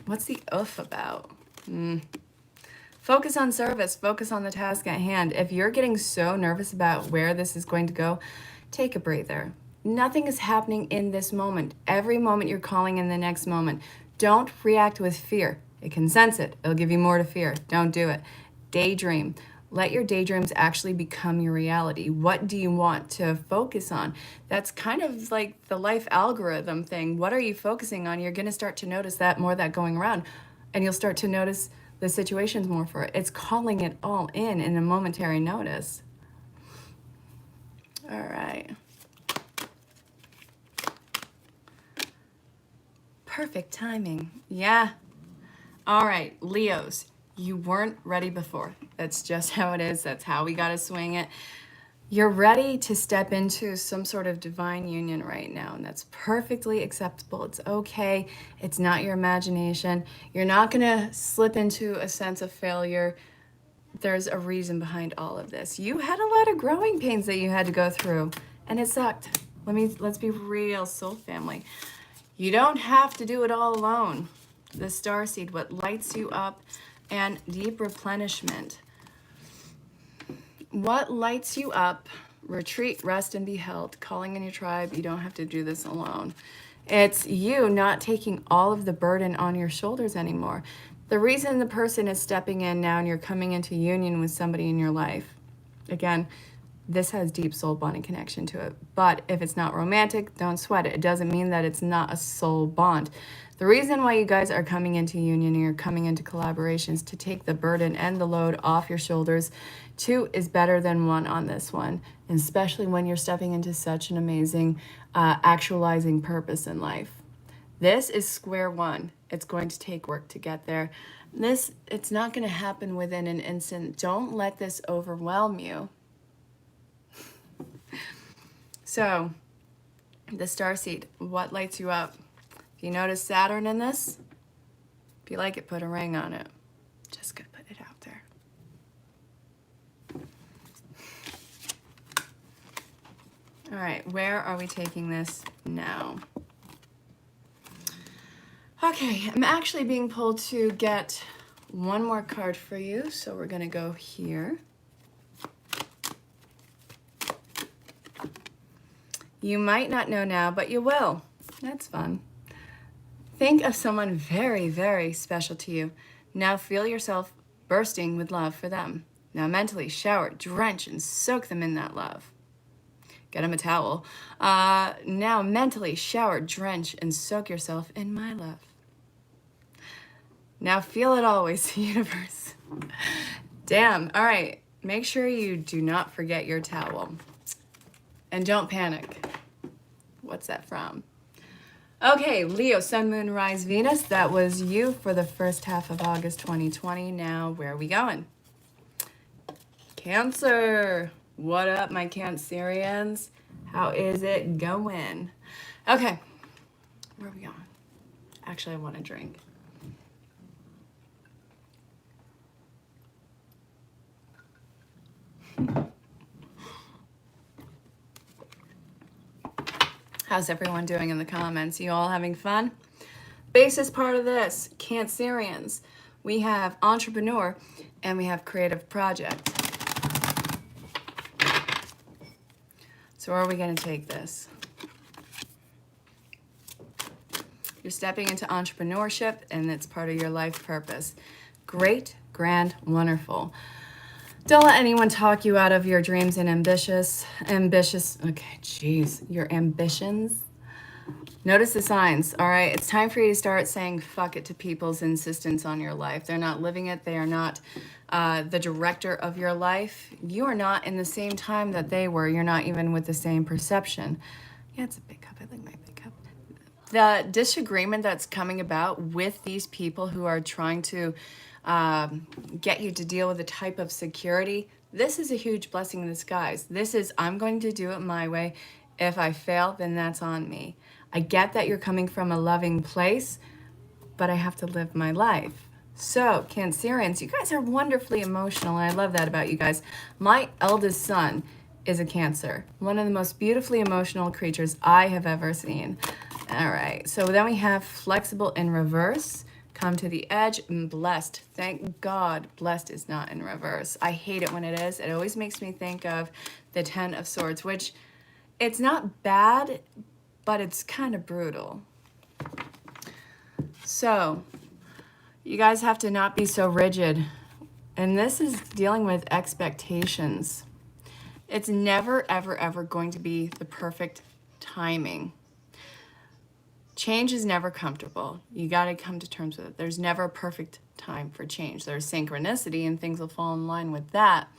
What's the oof about? Focus on service. Focus on the task at hand. If you're getting so nervous about where this is going to go, take a breather. Nothing is happening in this moment. Every moment you're calling in the next moment. Don't react with fear. It can sense it. It'll give you more to fear. Don't do it. Daydream. Let your daydreams actually become your reality. What do you want to focus on? That's kind of like the life algorithm thing. What are you focusing on? You're going to start to notice that more that going around, and you'll start to notice the situations more for it. It's calling it all in a momentary notice. All right. Perfect timing. Yeah. All right, Leos. You weren't ready before. That's just how it is. That's how we got to swing it. You're ready to step into some sort of divine union right now, and that's perfectly acceptable. It's okay. It's not your imagination. You're not going to slip into a sense of failure. There's a reason behind all of this. You had a lot of growing pains that you had to go through, and it sucked. Let's be real, soul family. You don't have to do it all alone. The starseed, what lights you up, and deep replenishment. What lights you up? Retreat, rest, and be held. Calling in your tribe. You don't have to do this alone. It's you not taking all of the burden on your shoulders anymore. The reason the person is stepping in now and you're coming into union with somebody in your life, again, this has deep soul bonding connection to it. But if it's not romantic, don't sweat it. It doesn't mean that it's not a soul bond. The reason why you guys are coming into union and you're coming into collaborations to take the burden and the load off your shoulders. 2 is better than 1 on this one, and especially when you're stepping into such an amazing actualizing purpose in life. This is square one. It's going to take work to get there. It's not going to happen within an instant. Don't let this overwhelm you. So, the starseed, what lights you up? If you notice Saturn in this, if you like it, put a ring on it. Just gonna put it out there. All right, where are we taking this now? Okay, I'm actually being pulled to get one more card for you, so we're gonna go here. You might not know now, but you will. That's fun. Think of someone very, very special to you. Now feel yourself bursting with love for them. Now mentally shower, drench, and soak them in that love. Get them a towel. Now mentally shower, drench, and soak yourself in my love. Now feel it always, universe. Damn. All right. Make sure you do not forget your towel. And don't panic. What's that from? Okay, Leo, Sun, Moon, Rise, Venus. That was you for the first half of August 2020. Now, where are we going? Cancer. What up, my Cancerians? How is it going? Okay, where are we going? Actually, I want a drink. How's everyone doing in the comments? You all having fun? Basis part of this, Cancerians. We have entrepreneur and we have creative project. So where are we going to take this? You're stepping into entrepreneurship and it's part of your life purpose. Great, grand, wonderful. Don't let anyone talk you out of your dreams and ambitious, okay, geez, your ambitions. Notice the signs, all right? It's time for you to start saying fuck it to people's insistence on your life. They're not living it. They are not the director of your life. You are not in the same time that they were. You're not even with the same perception. Yeah, it's a big cup. I like my big cup. The disagreement that's coming about with these people who are trying to get you to deal with a type of security, this is a huge blessing in disguise. This is, I'm going to do it my way. If I fail, then that's on me. I get that you're coming from a loving place, but I have to live my life. So, Cancerians, you guys are wonderfully emotional. I love that about you guys. My eldest son is a Cancer, one of the most beautifully emotional creatures I have ever seen. All right, so then we have flexible in reverse. Come to the edge and blessed. Thank God blessed is not in reverse. I hate it when it is. It always makes me think of the 10 of Swords, which it's not bad, but it's kind of brutal. So you guys have to not be so rigid. And this is dealing with expectations. It's never, ever, ever going to be the perfect timing. Change is never comfortable. You got to come to terms with it. There's never a perfect time for change. There's synchronicity and things will fall in line with that.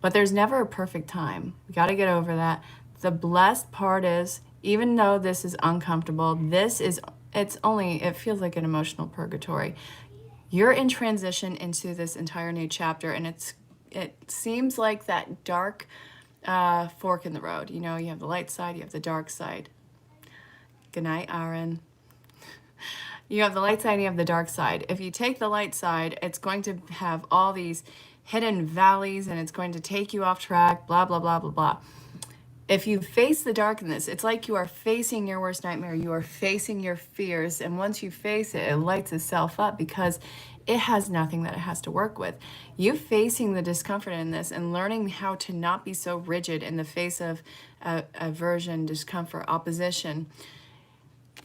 But there's never a perfect time. We got to get over that. The blessed part is, even though this is uncomfortable, it feels like an emotional purgatory. You're in transition into this entire new chapter, and it seems like that dark fork in the road. You know, you have the light side, you have the dark side. Good night, Erin. You have the light side and you have the dark side. If you take the light side, it's going to have all these hidden valleys and it's going to take you off track, blah, blah, blah, blah, blah. If you face the darkness, it's like you are facing your worst nightmare. You are facing your fears. And once you face it, it lights itself up because it has nothing that it has to work with. You facing the discomfort in this and learning how to not be so rigid in the face of aversion, discomfort, opposition,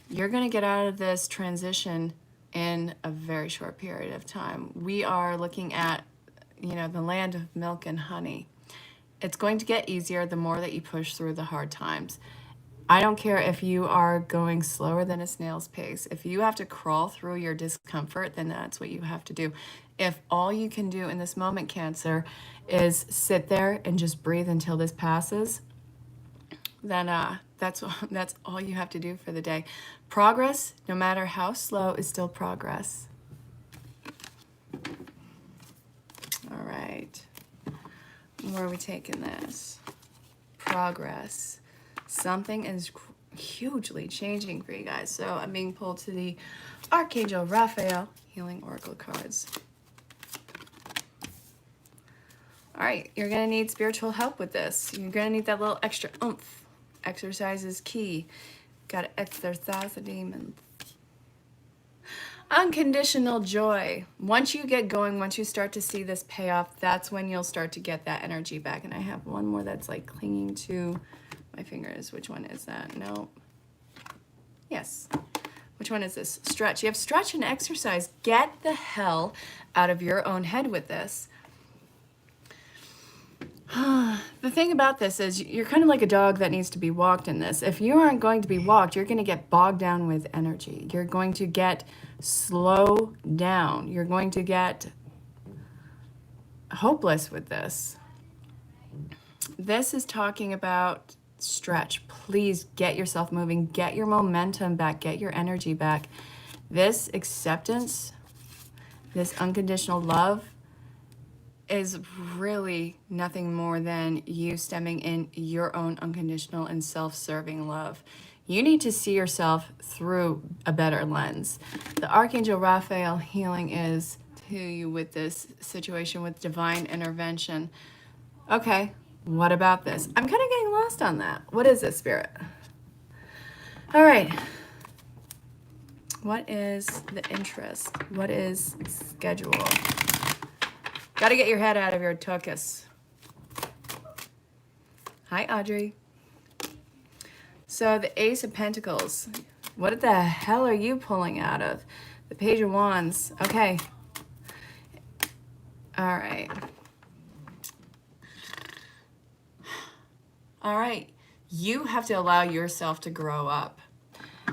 you're going to get out of this transition in a very short period of time. We are looking at, the land of milk and honey. It's going to get easier the more that you push through the hard times. I don't care if you are going slower than a snail's pace. If you have to crawl through your discomfort, then that's what you have to do. If all you can do in this moment, Cancer, is sit there and just breathe until this passes, then that's all you have to do for the day. Progress, no matter how slow, is still progress. All right. Where are we taking this? Progress. Something is hugely changing for you guys. So I'm being pulled to the Archangel Raphael Healing Oracle cards. All right, you're going to need spiritual help with this. You're going to need that little extra oomph. Exercise is key. Got to exercise the demons. Unconditional joy. Once you get going, once you start to see this payoff, that's when you'll start to get that energy back. And I have one more that's like clinging to my fingers. Which one is that? No. Yes. Which one is this? Stretch. You have stretch and exercise. Get the hell out of your own head with this. The thing about this is you're kind of like a dog that needs to be walked in this. If you aren't going to be walked, you're going to get bogged down with energy. You're going to get slow down. You're going to get hopeless with this. This is talking about stretch. Please get yourself moving, get your momentum back, get your energy back. This acceptance, this unconditional love is really nothing more than you stemming in your own unconditional and self-serving love. You need to see yourself through a better lens. The Archangel Raphael healing is to you with this situation with divine intervention. Okay, what about this? I'm kind of getting lost on that. What is this, Spirit? All right. What is the interest? What is schedule? Got to get your head out of your tuchus. Hi, Audrey. So the Ace of Pentacles. What the hell are you pulling out of? The Page of Wands. Okay. All right. All right. You have to allow yourself to grow up.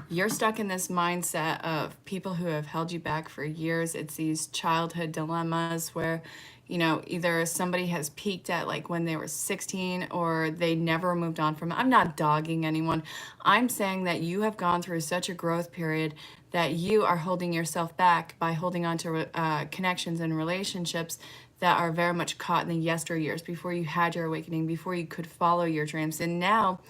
You're stuck in this mindset of people who have held you back for years. It's these childhood dilemmas where, you know, either somebody has peaked at like when they were 16 or they never moved on from it. I'm not dogging anyone. I'm saying that you have gone through such a growth period that you are holding yourself back by holding on to connections and relationships that are very much caught in the yesteryears before you had your awakening, before you could follow your dreams. And now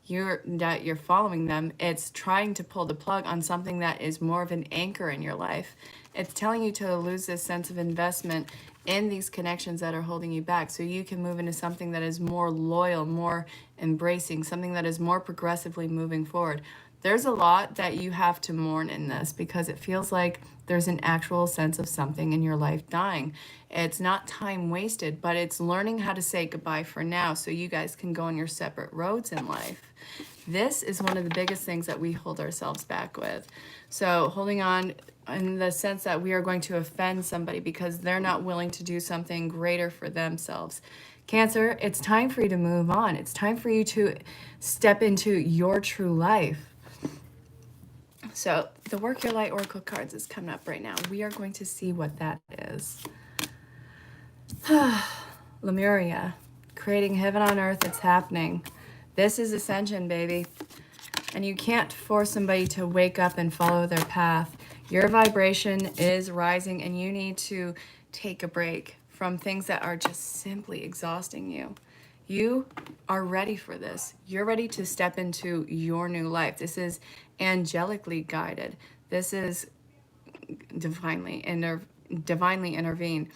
you're following them, it's trying to pull the plug on something that is more of an anchor in your life. It's telling you to lose this sense of investment in these connections that are holding you back so you can move into something that is more loyal, more embracing, something that is more progressively moving forward. There's a lot that you have to mourn in this because it feels like there's an actual sense of something in your life dying. It's not time wasted, but it's learning how to say goodbye for now so you guys can go on your separate roads in life. This is one of the biggest things that we hold ourselves back with. So holding on in the sense that we are going to offend somebody because they're not willing to do something greater for themselves. Cancer, it's time for you to move on. It's time for you to step into your true life. So the Work Your Light Oracle cards is coming up right now. We are going to see what that is. Lemuria, creating heaven on earth, it's happening. This is ascension, baby. And you can't force somebody to wake up and follow their path. Your vibration is rising and you need to take a break from things that are just simply exhausting you. You are ready for this. You're ready to step into your new life. This is angelically guided. This is divinely intervened.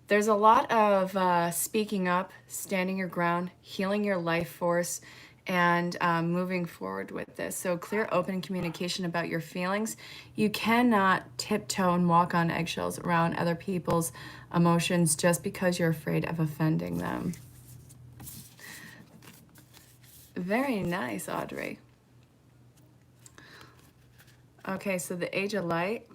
There's a lot of speaking up, standing your ground, healing your life force, and moving forward with this. So clear, open communication about your feelings. You cannot tiptoe and walk on eggshells around other people's emotions just because you're afraid of offending them. Very nice, Audrey. Okay, so the Age of Light.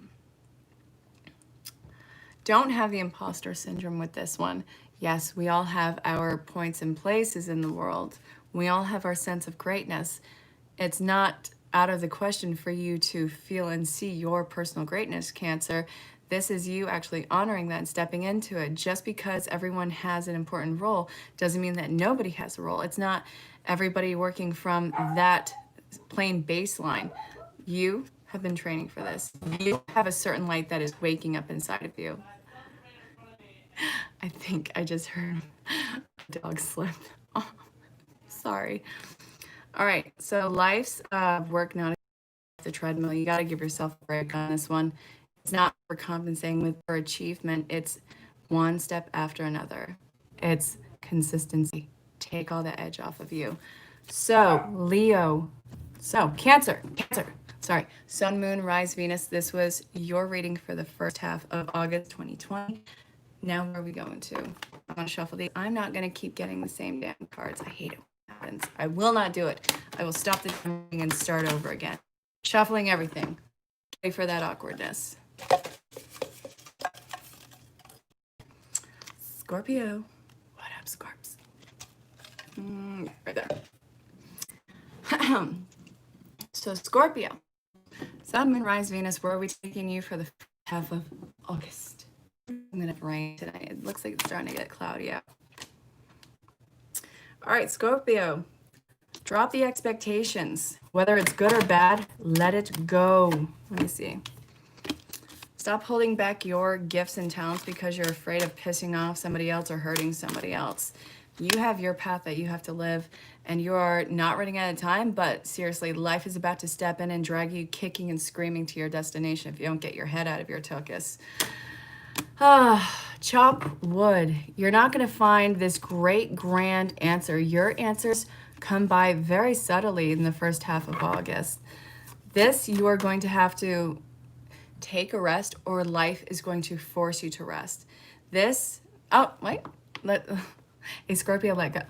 Don't have the imposter syndrome with this one. Yes, we all have our points and places in the world. We all have our sense of greatness. It's not out of the question for you to feel and see your personal greatness, Cancer. This is you actually honoring that and stepping into it. Just because everyone has an important role doesn't mean that nobody has a role. It's not everybody working from that plain baseline. You have been training for this. You have a certain light that is waking up inside of you. I think I just heard a dog slip. Oh, sorry. All right, so life's work, not the treadmill. You got to give yourself a break on this one. It's not for compensating with for achievement. It's one step after another. It's consistency. Take all the edge off of you. So Leo, so Cancer, sorry, Sun, Moon, Rise, Venus. This was your reading for the first half of August 2020. Now where are we going to? I'm going to shuffle these. I'm not going to keep getting the same damn cards. I hate it when it happens. I will not do it. I will stop the timing and start over again. Shuffling everything. Ready for that awkwardness. Scorpio. What up, Scorps? Right there. So Scorpio. Sun, Moon, Rise, Venus. Where are we taking you for the half of August? I'm going to have rain tonight. It looks like it's starting to get cloudy out. All right, Scorpio. Drop the expectations. Whether it's good or bad, let it go. Let me see. Stop holding back your gifts and talents because you're afraid of pissing off somebody else or hurting somebody else. You have your path that you have to live, and you are not running out of time, but seriously, life is about to step in and drag you kicking and screaming to your destination if you don't get your head out of your tuchus. Chop wood. You're not going to find this great grand answer. Your answers come by very subtly in the first half of August. This, you are going to have to take a rest, or life is going to force you to rest. This, oh, wait, a Scorpio let go.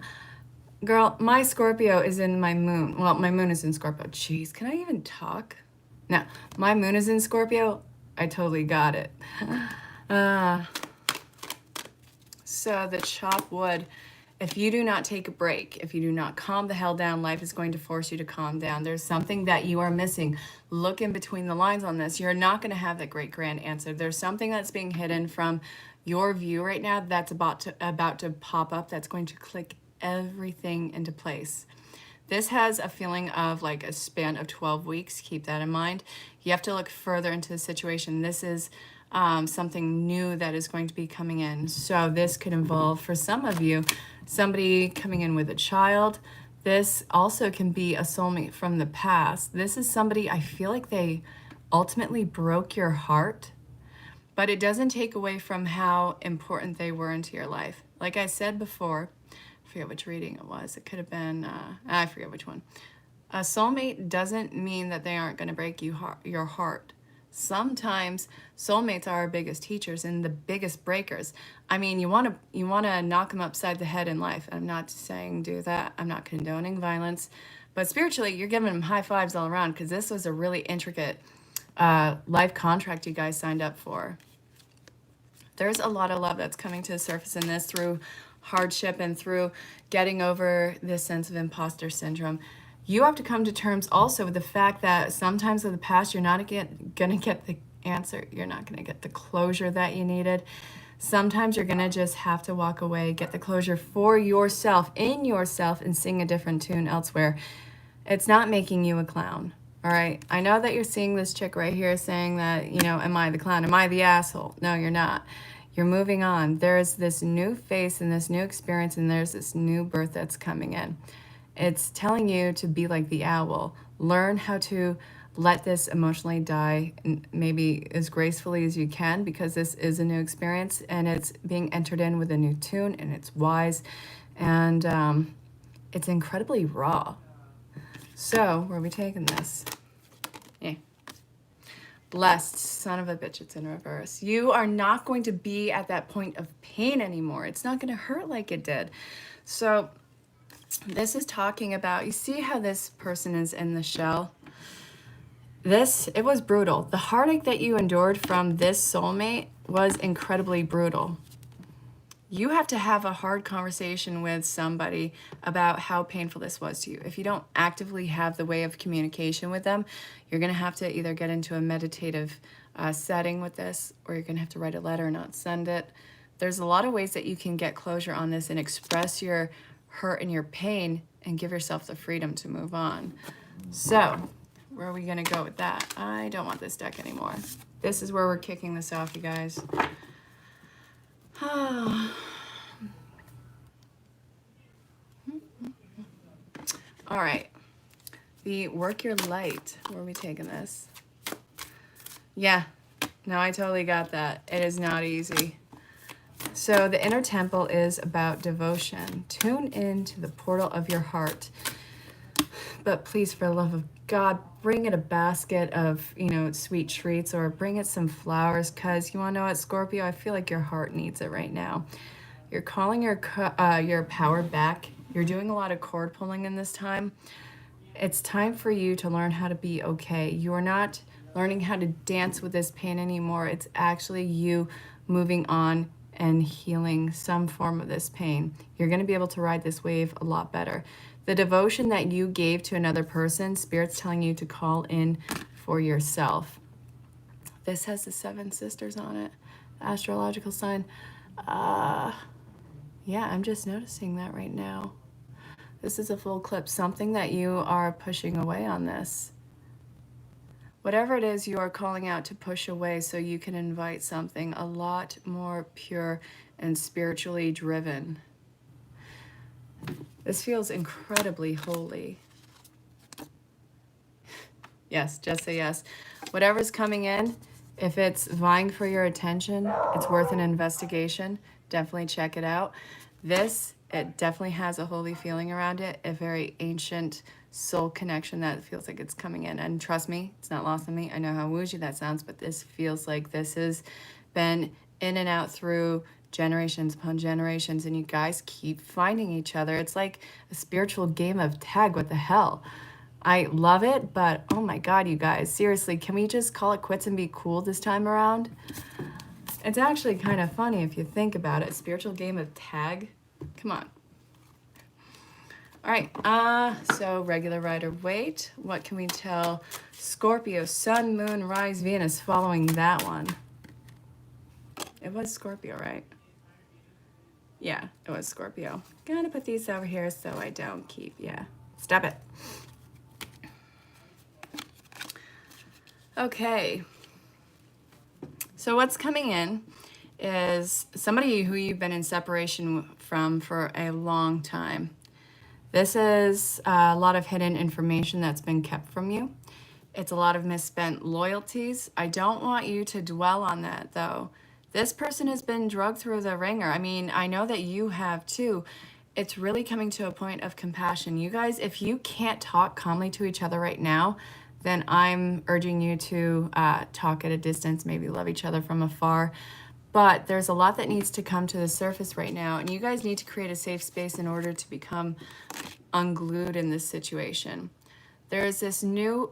Girl, my Scorpio is in my moon. Well, my moon is in Scorpio. Jeez, can I even talk? No, my moon is in Scorpio. I totally got it. So the chop wood, if you do not take a break, if you do not calm the hell down, life is going to force you to calm down. There's something that you are missing. Look in between the lines on this. You're not going to have that great grand answer. There's something that's being hidden from your view right now that's about to pop up that's going to click everything into place. This has a feeling of like a span of 12 weeks. Keep that in mind. You have to look further into the situation. This is something new that is going to be coming in. So this could involve, for some of you, somebody coming in with a child. This also can be a soulmate from the past. This is somebody, I feel like they ultimately broke your heart, but it doesn't take away from how important they were into your life. Like I said before, I forget which reading it was. It could have been, I forget which one. A soulmate doesn't mean that they aren't going to break your heart. Sometimes soulmates are our biggest teachers and the biggest breakers. I mean, you want to knock them upside the head in life. I'm not saying do that. I'm not condoning violence. But spiritually, you're giving them high fives all around, because this was a really intricate life contract you guys signed up for. There's a lot of love that's coming to the surface in this through hardship and through getting over this sense of imposter syndrome. You have to come to terms also with the fact that sometimes in the past, you're not going to get the answer. You're not going to get the closure that you needed. Sometimes you're going to just have to walk away, get the closure for yourself, in yourself, and sing a different tune elsewhere. It's not making you a clown, all right? I know that you're seeing this chick right here saying that, you know, am I the clown? Am I the asshole? No, you're not. You're moving on. There's this new face and this new experience, and there's this new birth that's coming in. It's telling you to be like the owl. Learn how to let this emotionally die, maybe as gracefully as you can, because this is a new experience and it's being entered in with a new tune, and it's wise, and it's incredibly raw. So where are we taking this? Yeah. Blessed, son of a bitch, it's in reverse. You are not going to be at that point of pain anymore. It's not going to hurt like it did. So this is talking about, you see how this person is in the shell? It was brutal. The heartache that you endured from this soulmate was incredibly brutal. You have to have a hard conversation with somebody about how painful this was to you. If you don't actively have the way of communication with them, you're going to have to either get into a meditative setting with this, or you're going to have to write a letter and not send it. There's a lot of ways that you can get closure on this and express your hurt and your pain and give yourself the freedom to move on. So where are we going to go with that? I don't want this deck anymore. This is where we're kicking this off, you guys. All right. The work your light. Where are we taking this? Yeah. No, I totally got that. It is not easy. So the inner temple is about devotion. Tune into the portal of your heart. But please, for the love of God, bring it a basket of, you know, sweet treats, or bring it some flowers, because you want to know what, Scorpio? I feel like your heart needs it right now. You're calling your power back. You're doing a lot of cord pulling in this time. It's time for you to learn how to be okay. You are not learning how to dance with this pain anymore. It's actually you moving on and healing some form of this pain. You're going to be able to ride this wave a lot better. The devotion that you gave to another person, Spirit's telling you to call in for yourself. This has the 7 sisters on it, the astrological sign. Yeah, I'm just noticing that right now. This is a full eclipse, something that you are pushing away on this. Whatever it is you are calling out to push away so you can invite something a lot more pure and spiritually driven. This feels incredibly holy. Yes, just say yes. Whatever's coming in, if it's vying for your attention, it's worth an investigation. Definitely check it out. This, it definitely has a holy feeling around it, a very ancient soul connection that feels like it's coming in. And trust me, it's not lost on me. I know how woozy that sounds, but this feels like this has been in and out through generations upon generations, and you guys keep finding each other. It's like a spiritual game of tag. What the hell? I love it, but oh my God, you guys, seriously, can we just call it quits and be cool this time around? It's actually kind of funny if you think about it. Spiritual game of tag. Come on. All right, so regular Rider-Waite. What can we tell Scorpio, Sun, Moon, Rise, Venus following that one? It was Scorpio, right? Yeah, it was Scorpio. Gonna put these over here so I don't keep, yeah. Stop it. Okay. So what's coming in is somebody who you've been in separation from for a long time. This is a lot of hidden information that's been kept from you. It's a lot of misspent loyalties. I don't want you to dwell on that, though. This person has been drugged through the ringer. I mean, I know that you have too. It's really coming to a point of compassion. You guys, if you can't talk calmly to each other right now, then I'm urging you to talk at a distance, maybe love each other from afar. But there's a lot that needs to come to the surface right now, and you guys need to create a safe space in order to become unglued in this situation. There's this new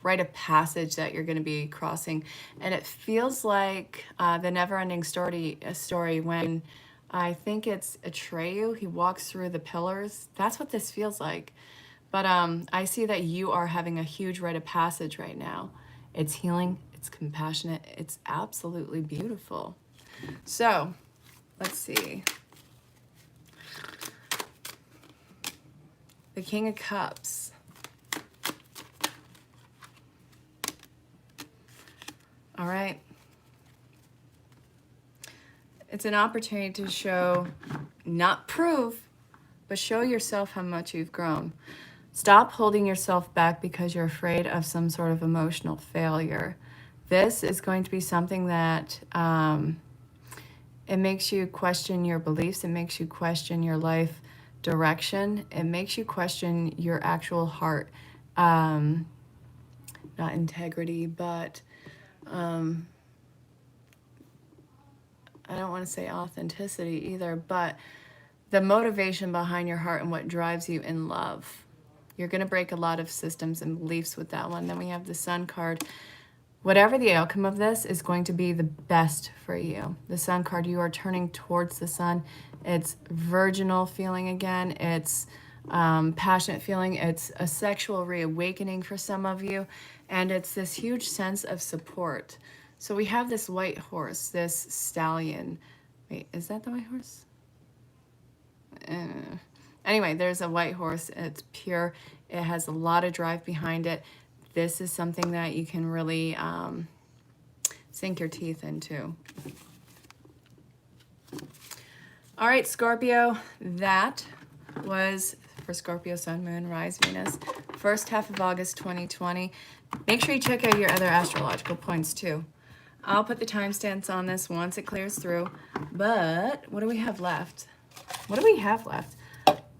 rite of passage that you're going to be crossing, and it feels like the never-ending story when I think it's Atreyu. He walks through the pillars. That's what this feels like. But I see that you are having a huge rite of passage right now. It's healing. It's compassionate. It's absolutely beautiful. So, let's see. The King of Cups. All right. It's an opportunity to show, not prove, but show yourself how much you've grown. Stop holding yourself back because you're afraid of some sort of emotional failure. This is going to be something that it makes you question your beliefs. It makes you question your life direction. It makes you question your actual heart. Not integrity, but I don't want to say authenticity either, but the motivation behind your heart and what drives you in love. You're going to break a lot of systems and beliefs with that one. Then we have the Sun card. Whatever the outcome of this is going to be the best for you. The Sun card, you are turning towards the sun. It's virginal feeling again. It's passionate feeling. It's a sexual reawakening for some of you. And it's this huge sense of support. So we have this white horse, this stallion. Wait, is that the white horse? Anyway, there's a white horse. It's pure. It has a lot of drive behind it. This is something that you can really sink your teeth into. All right, Scorpio, that was for Scorpio, Sun, Moon, Rise, Venus. First half of August 2020. Make sure you check out your other astrological points too. I'll put the timestamps on this once it clears through. But what do we have left? What do we have left?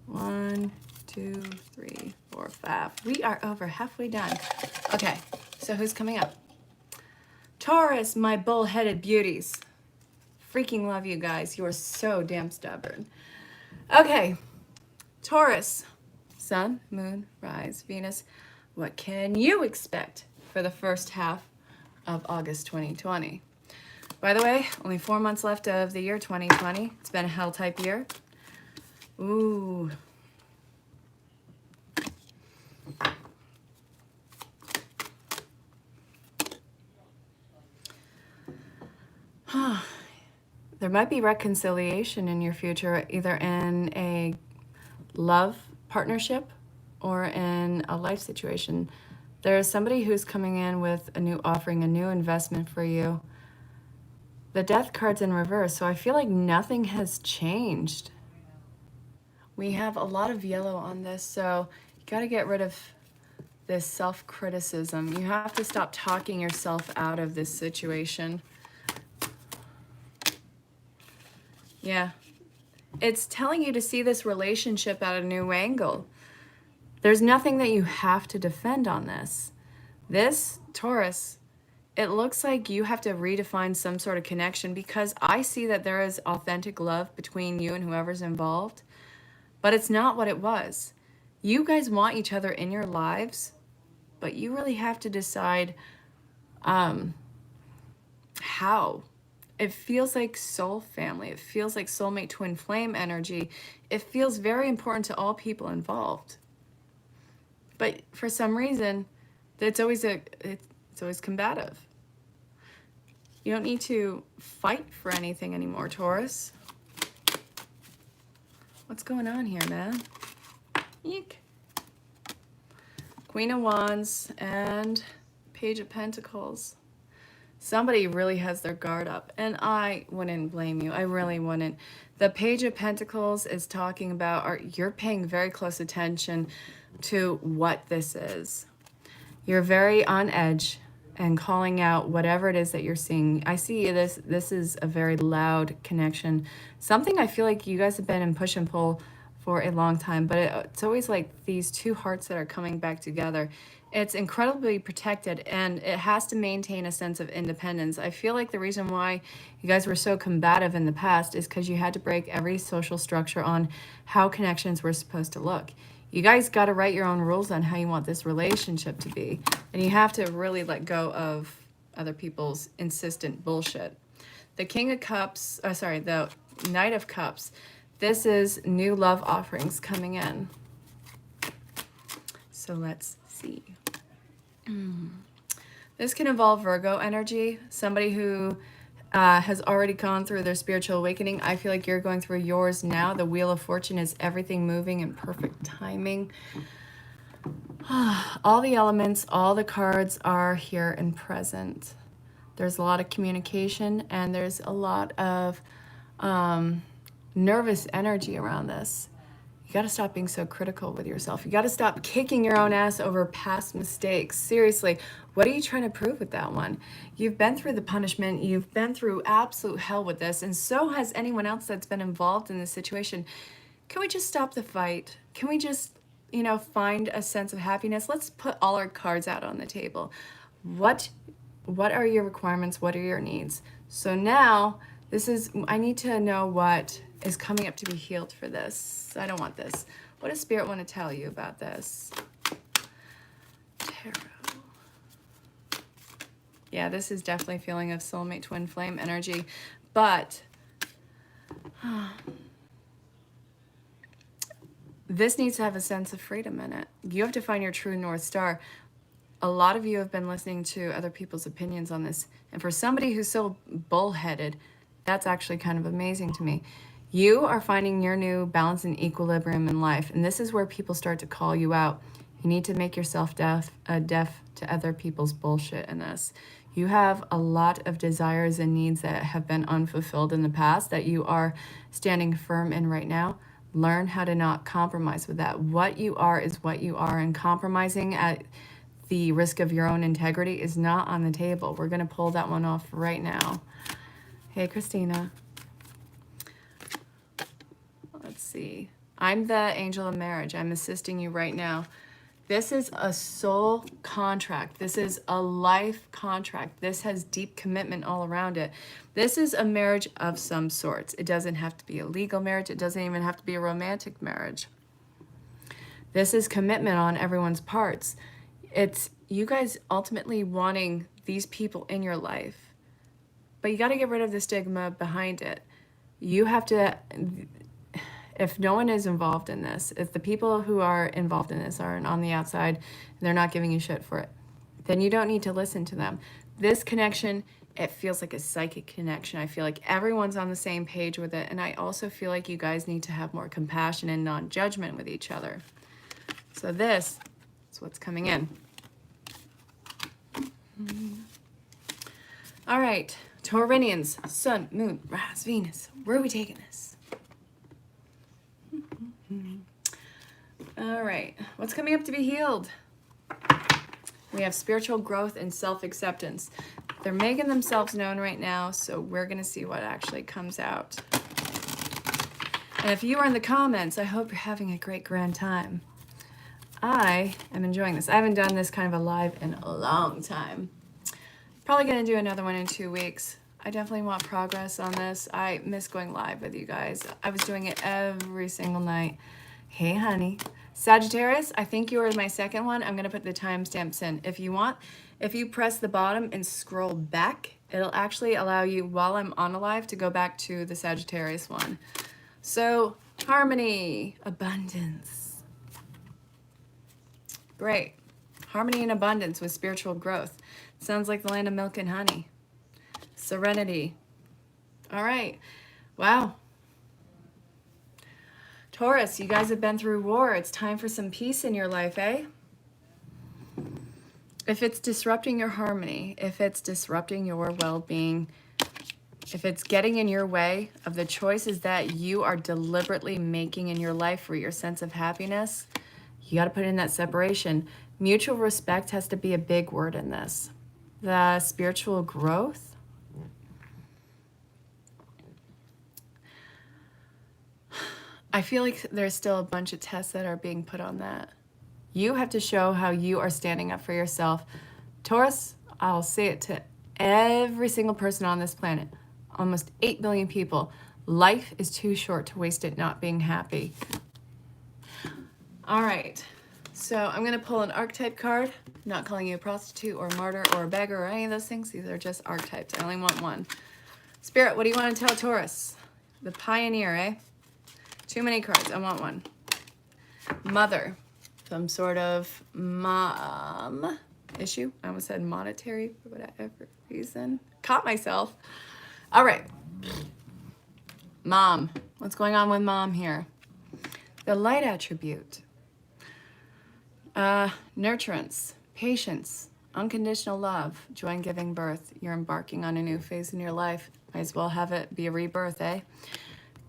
1, 2, 3, 4, 5. We are over halfway done. Okay, so who's coming up? Taurus, my bull-headed beauties. Freaking love you guys. You are so damn stubborn. Okay, Taurus, Sun, Moon, Rise, Venus. What can you expect for the first half of August 2020? By the way, only 4 months left of the year 2020. It's been a hell-type year. Ooh. There might be reconciliation in your future, either in a love partnership or in a life situation. There's somebody who's coming in with a new offering, a new investment for you. The Death card's in reverse, so I feel like nothing has changed. We have a lot of yellow on this, so you got to get rid of this self-criticism. You have to stop talking yourself out of this situation. Yeah. It's telling you to see this relationship at a new angle. There's nothing that you have to defend on this. This, Taurus, it looks like you have to redefine some sort of connection, because I see that there is authentic love between you and whoever's involved, but it's not what it was. You guys want each other in your lives, but you really have to decide how. It feels like soul family. It feels like soulmate twin flame energy. It feels very important to all people involved. But for some reason, it's always combative. You don't need to fight for anything anymore, Taurus. What's going on here, man? Eek. Queen of Wands and Page of Pentacles. Somebody really has their guard up, and I wouldn't blame you. I really wouldn't. The Page of Pentacles is talking about you're paying very close attention to what this is. You're very on edge and calling out whatever it is that you're seeing. I see this. This is a very loud connection. Something I feel like you guys have been in push and pull for a long time, but it's always like these two hearts that are coming back together. It's incredibly protected, and it has to maintain a sense of independence. I feel like the reason why you guys were so combative in the past is because you had to break every social structure on how connections were supposed to look. You guys got to write your own rules on how you want this relationship to be, and you have to really let go of other people's insistent bullshit. The King of Cups, the Knight of Cups. This is new love offerings coming in. So let's see. This can involve Virgo energy, somebody who has already gone through their spiritual awakening. I feel like you're going through yours now. The Wheel of Fortune is everything moving in perfect timing. All the elements, all the cards are here and present. There's a lot of communication, and there's a lot of nervous energy around this. You got to stop being so critical with yourself. You got to stop kicking your own ass over past mistakes. Seriously, what are you trying to prove with that one? You've been through the punishment. You've been through absolute hell with this, and so has anyone else that's been involved in this situation. Can we just stop the fight? Can we just, find a sense of happiness? Let's put all our cards out on the table. What are your requirements? What are your needs? So now, I need to know what is coming up to be healed for this. I don't want this. What does Spirit want to tell you about this? Tarot. Yeah, this is definitely a feeling of soulmate twin flame energy, but this needs to have a sense of freedom in it. You have to find your true North Star. A lot of you have been listening to other people's opinions on this, and for somebody who's so bullheaded, that's actually kind of amazing to me. You are finding your new balance and equilibrium in life, and this is where people start to call you out. You need to make yourself deaf to other people's bullshit in this. You have a lot of desires and needs that have been unfulfilled in the past that you are standing firm in right now. Learn how to not compromise with that. What you are is what you are, and compromising at the risk of your own integrity is not on the table. We're going to pull that one off right now. Hey, Christina. Let's see. I'm the angel of marriage. I'm assisting you right now. This is a soul contract. This is a life contract. This has deep commitment all around it. This is a marriage of some sorts. It doesn't have to be a legal marriage. It doesn't even have to be a romantic marriage. This is commitment on everyone's parts. It's you guys ultimately wanting these people in your life. But you got to get rid of the stigma behind it. You have to... If no one is involved in this, if the people who are involved in this are on the outside and they're not giving you shit for it, then you don't need to listen to them. This connection it feels like a psychic connection. I feel like everyone's on the same page with it. And I also feel like you guys need to have more compassion and non-judgment with each other. So this is what's coming in. All right, Taurinians, Sun, Moon, Rise, Venus. Where are we taking this? All right, what's coming up to be healed? We have spiritual growth and self-acceptance. They're making themselves known right now, so we're going to see what actually comes out. And if you are in the comments, I hope you're having a great grand time. I am enjoying this. I haven't done this kind of a live in a long time. Probably going to do another one in 2 weeks. I definitely want progress on this. I miss going live with you guys. I was doing it every single night. Hey, honey. Sagittarius, I think you are my second one. I'm going to put the timestamps in. If you want, if you press the bottom and scroll back, it'll actually allow you, while I'm on a live, to go back to the Sagittarius one. So, harmony, abundance. Great. Harmony and abundance with spiritual growth. Sounds like the land of milk and honey. Serenity. All right. Wow. Taurus, you guys have been through war. It's time for some peace in your life, eh? If it's disrupting your harmony, if it's disrupting your well-being, if it's getting in your way of the choices that you are deliberately making in your life for your sense of happiness, you got to put in that separation. Mutual respect has to be a big word in this. The spiritual growth. I feel like there's still a bunch of tests that are being put on that. You have to show how you are standing up for yourself. Taurus, I'll say it to every single person on this planet, almost 8 billion people. Life is too short to waste it not being happy. All right, so I'm going to pull an archetype card. I'm not calling you a prostitute or a martyr or a beggar or any of those things. These are just archetypes. I only want one. Spirit, what do you want to tell Taurus? The pioneer, eh? Too many cards. I want one. Mother. Some sort of mom issue. I almost said monetary for whatever reason. Caught myself. All right. Mom. What's going on with mom here? The light attribute. Nurturance. Patience. Unconditional love. Joy in giving birth. You're embarking on a new phase in your life. Might as well have it be a rebirth, eh?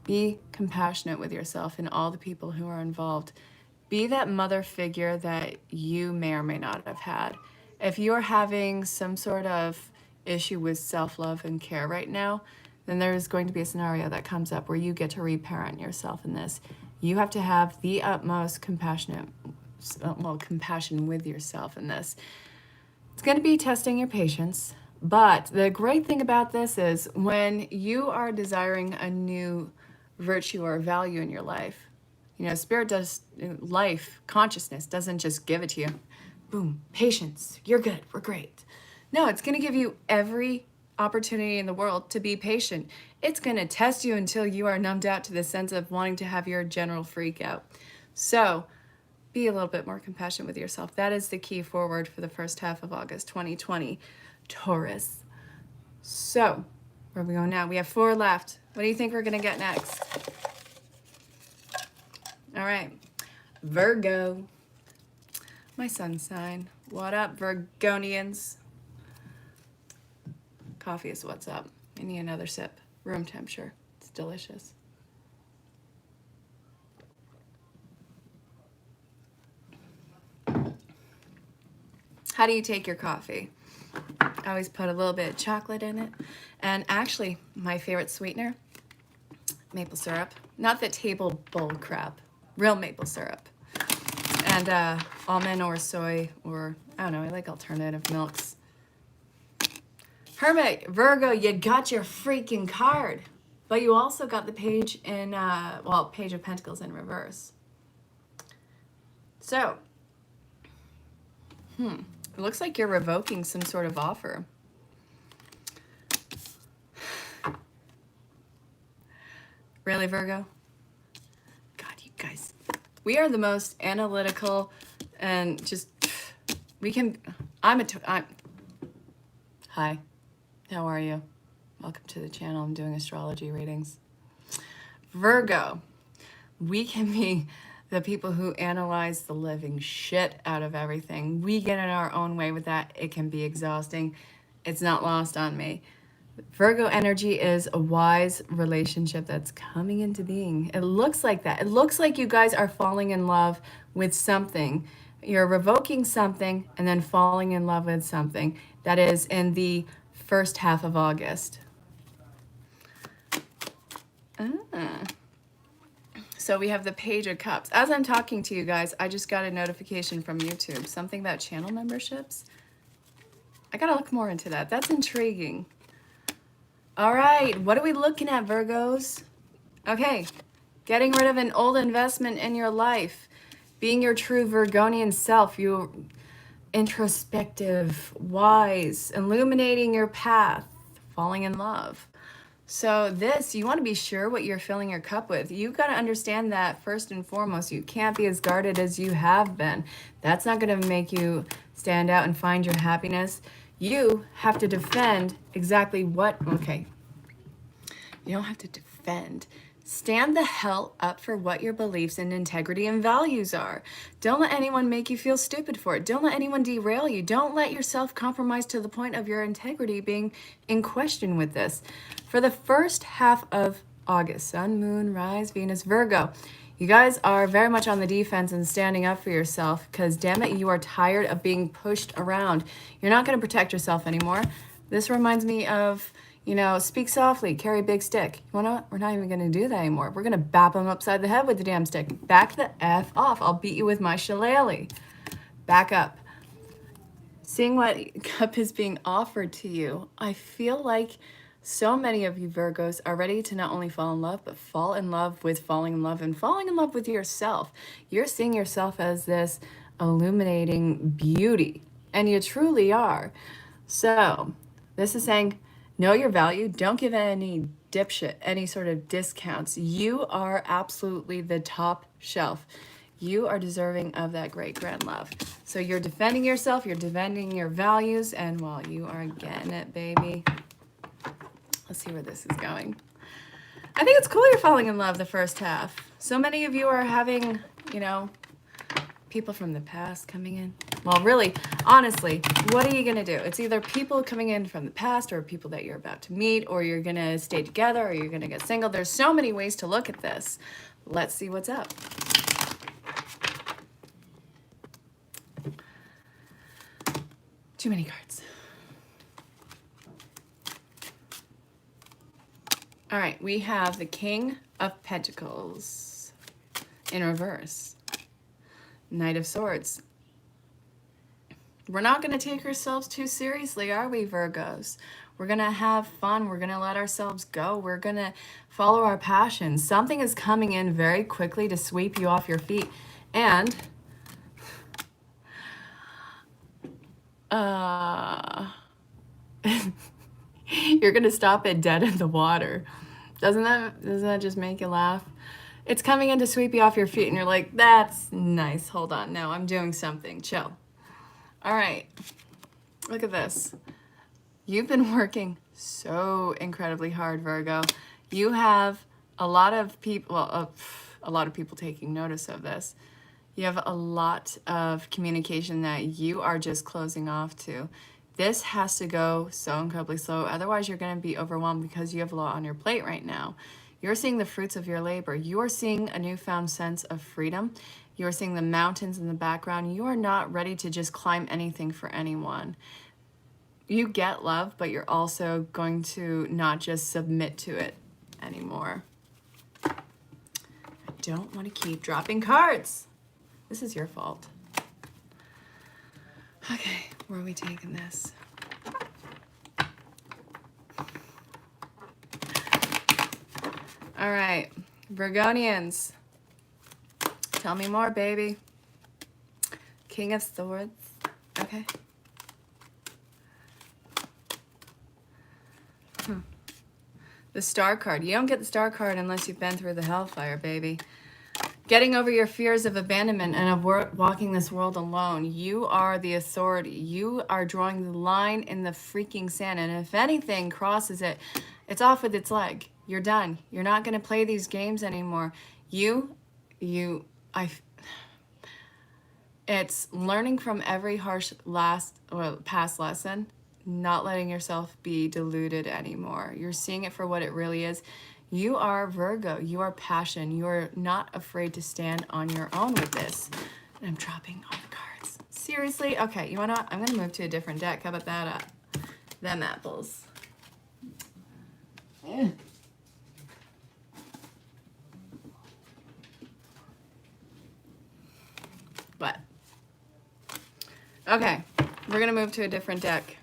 Be compassionate with yourself and all the people who are involved. Be that mother figure that you may or may not have had. If you're having some sort of issue with self-love and care right now, then there's going to be a scenario that comes up where you get to reparent yourself in this. You have to have the utmost compassion with yourself in this. It's going to be testing your patience, but the great thing about this is when you are desiring a new virtue or value in your life, you know, spirit does, life, consciousness doesn't just give it to you. Boom, patience, you're good, we're great. No, it's going to give you every opportunity in the world to be patient. It's going to test you until you are numbed out to the sense of wanting to have your general freak out. So be a little bit more compassionate with yourself. That is the key forward for the first half of August 2020, Taurus. So where are we going now? We have 4 left. What do you think we're going to get next? All right, Virgo, my sun sign. What up, Virgonians? Coffee is what's up. I need another sip. Room temperature. It's delicious. How do you take your coffee? I always put a little bit of chocolate in it. And actually, my favorite sweetener, maple syrup. Not the table bowl crap. Real maple syrup. And almond or soy or, I don't know, I like alternative milks. Hermit, Virgo, you got your freaking card. But you also got the page in, well, Page of Pentacles in reverse. So, it looks like you're revoking some sort of offer. Really, Virgo? God, you guys. We are the most analytical and just, we can, hi. How are you? Welcome to the channel. I'm doing astrology readings. Virgo, we can be the people who analyze the living shit out of everything. We get in our own way with that. It can be exhausting. It's not lost on me. Virgo energy is a wise relationship that's coming into being. It looks like that. It looks like you guys are falling in love with something. You're revoking something and then falling in love with something. That is in the first half of August. So we have the Page of Cups. As I'm talking to you guys, I just got a notification from YouTube. Something about channel memberships. I gotta look more into that. That's intriguing. All right, what are we looking at, Virgos? Okay, getting rid of an old investment in your life. Being your true Virgonian self. You're introspective, wise, illuminating your path, falling in love. So this, you want to be sure what you're filling your cup with. You've got to understand that first and foremost, you can't be as guarded as you have been. That's not going to make you stand out and find your happiness. You have to defend exactly what, okay, you don't have to defend. Stand the hell up for what your beliefs and integrity and values are. Don't let anyone make you feel stupid for it. Don't let anyone derail you. Don't let yourself compromise to the point of your integrity being in question with this. For the first half of August, Sun, Moon, Rise, Venus, Virgo, you guys are very much on the defense and standing up for yourself because, damn it, you are tired of being pushed around. You're not going to protect yourself anymore. This reminds me of, you know, speak softly, carry a big stick. You know what? We're not even going to do that anymore. We're going to bap them upside the head with the damn stick. Back the F off. I'll beat you with my shillelagh. Back up. Seeing what cup is being offered to you, I feel like so many of you Virgos are ready to not only fall in love, but fall in love with falling in love and falling in love with yourself. You're seeing yourself as this illuminating beauty, and you truly are. So this is saying, know your value. Don't give any dipshit any sort of discounts. You are absolutely the top shelf. You are deserving of that great grand love. So you're defending yourself, you're defending your values, and well, you are getting it, baby. Let's see where this is going. I think it's cool you're falling in love the first half. So many of you are having, you know, people from the past coming in. Well, really, honestly, what are you going to do? It's either people coming in from the past or people that you're about to meet, or you're going to stay together, or you're going to get single. There's so many ways to look at this. Let's see what's up. Too many cards. All right, we have the King of Pentacles in reverse. Knight of Swords. We're not going to take ourselves too seriously, are we, Virgos? We're going to have fun. We're going to let ourselves go. We're going to follow our passions. Something is coming in very quickly to sweep you off your feet. And you're going to stop it dead in the water. Doesn't that just make you laugh? It's coming in to sweep you off your feet, and you're like, that's nice. Hold on. No, I'm doing something. Chill. All right. Look at this. You've been working so incredibly hard, Virgo. You have a lot of people, well, a lot of people taking notice of this. You have a lot of communication that you are just closing off to. This has to go so incredibly slow. Otherwise, you're going to be overwhelmed because you have a lot on your plate right now. You're seeing the fruits of your labor. You are seeing a newfound sense of freedom. You are seeing the mountains in the background. You are not ready to just climb anything for anyone. You get love, but you're also going to not just submit to it anymore. I don't want to keep dropping cards. This is your fault. Okay, where are we taking this? All right, Virgonians. Tell me more, baby. King of Swords. Okay. The Star card. You don't get the Star card unless you've been through the hellfire, baby. Getting over your fears of abandonment and of walking this world alone. You are the authority. You are drawing the line in the freaking sand. And if anything crosses it, it's off with its leg. You're done. You're not going to play these games anymore. It's learning from every harsh past lesson, not letting yourself be deluded anymore. You're seeing it for what it really is. You are Virgo. You are passion. You are not afraid to stand on your own with this. And I'm dropping all the cards. Seriously? Okay, you know what? I'm going to move to a different deck. How about that? Them apples. What? Okay, we're going to move to a different deck.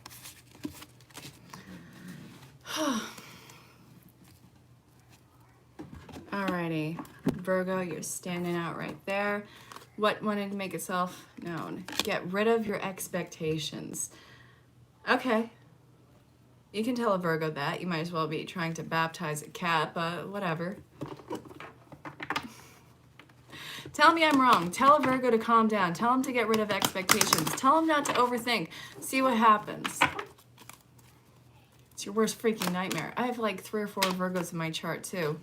Alrighty, Virgo, you're standing out right there. What wanted to make itself known? Get rid of your expectations. Okay. You can tell a Virgo that. You might as well be trying to baptize a cat, but whatever. Tell me I'm wrong. Tell a Virgo to calm down. Tell him to get rid of expectations. Tell him not to overthink. See what happens. It's your worst freaking nightmare. I have like 3 or 4 Virgos in my chart too.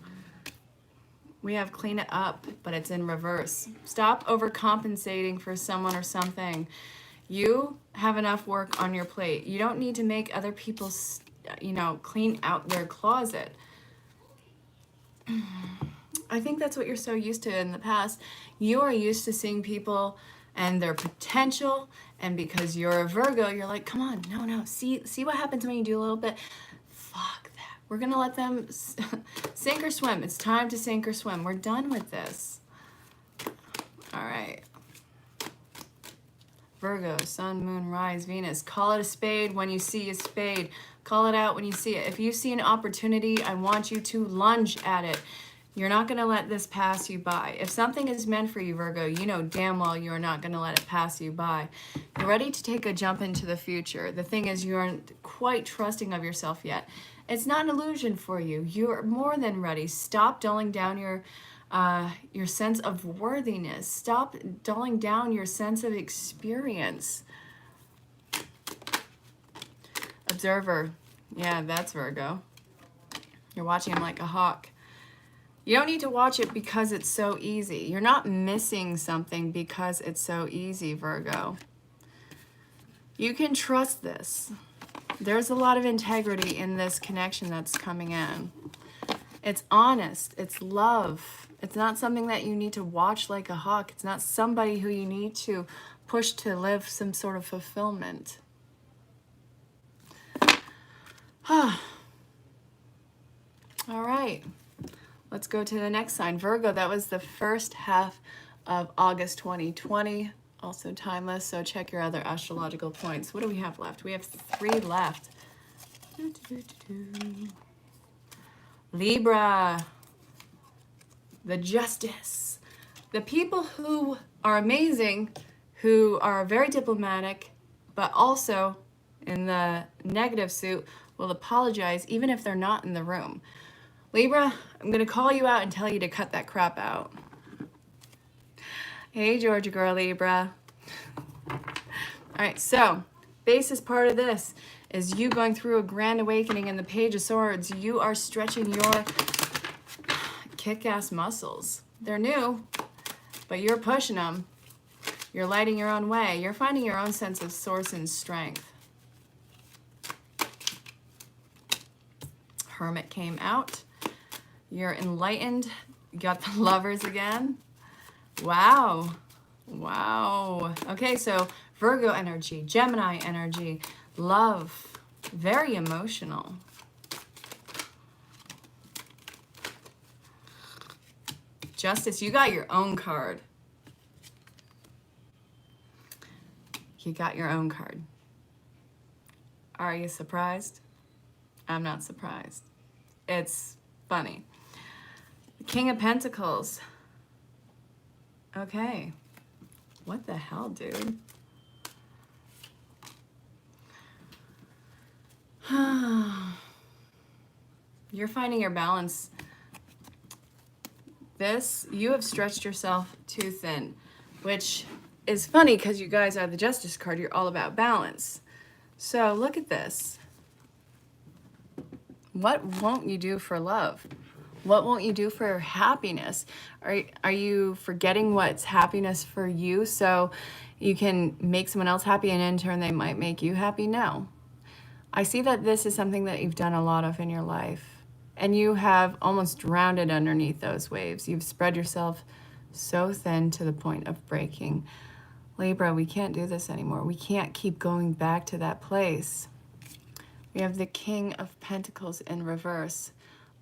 We have clean it up, but it's in reverse. Stop overcompensating for someone or something. You have enough work on your plate. You don't need to make other people, clean out their closet. I think that's what you're so used to in the past. You are used to seeing people and their potential, and because you're a Virgo, you're like, come on, no. See what happens when you do a little bit. Fuck that. We're gonna let them sink or swim. It's time to sink or swim. We're done with this. All right. Virgo, sun, moon, rise, Venus. Call it a spade when you see a spade. Call it out when you see it. If you see an opportunity, I want you to lunge at it. You're not going to let this pass you by. If something is meant for you, Virgo, you know damn well you're not going to let it pass you by. You're ready to take a jump into the future. The thing is, you aren't quite trusting of yourself yet. It's not an illusion for you. You're more than ready. Stop dulling down your sense of worthiness. Stop dulling down your sense of experience. Observer. Yeah, that's Virgo. You're watching him like a hawk. You don't need to watch it because it's so easy. You're not missing something because it's so easy, Virgo. You can trust this. There's a lot of integrity in this connection that's coming in. It's honest. It's love. It's not something that you need to watch like a hawk. It's not somebody who you need to push to live some sort of fulfillment. All right. Let's go to the next sign. Virgo, that was the first half of August 2020. Also timeless, so check your other astrological points. What do we have left? We have 3 left. Libra, the justice. The people who are amazing, who are very diplomatic, but also in the negative suit, will apologize even if they're not in the room. Libra, I'm going to call you out and tell you to cut that crap out. Hey, Georgia girl, Libra. All right, so basis part of this is you going through a grand awakening in the Page of Swords. You are stretching your kick-ass muscles. They're new, but you're pushing them. You're lighting your own way. You're finding your own sense of source and strength. Hermit came out. You're enlightened. You got the Lovers again. Wow. Wow. Okay, so Virgo energy, Gemini energy, love, very emotional. Justice, you got your own card. You got your own card. Are you surprised? I'm not surprised. It's funny. King of Pentacles. Okay. What the hell, dude? You're finding your balance You have stretched yourself too thin, which is funny because you guys are the Justice card. You're all about balance. So look at this. What won't you do for love? What won't you do for happiness? Are you forgetting what's happiness for you so you can make someone else happy and in turn they might make you happy? No. I see that this is something that you've done a lot of in your life, and you have almost drowned it underneath those waves. You've spread yourself so thin to the point of breaking. Libra, we can't do this anymore. We can't keep going back to that place. We have the King of Pentacles in reverse.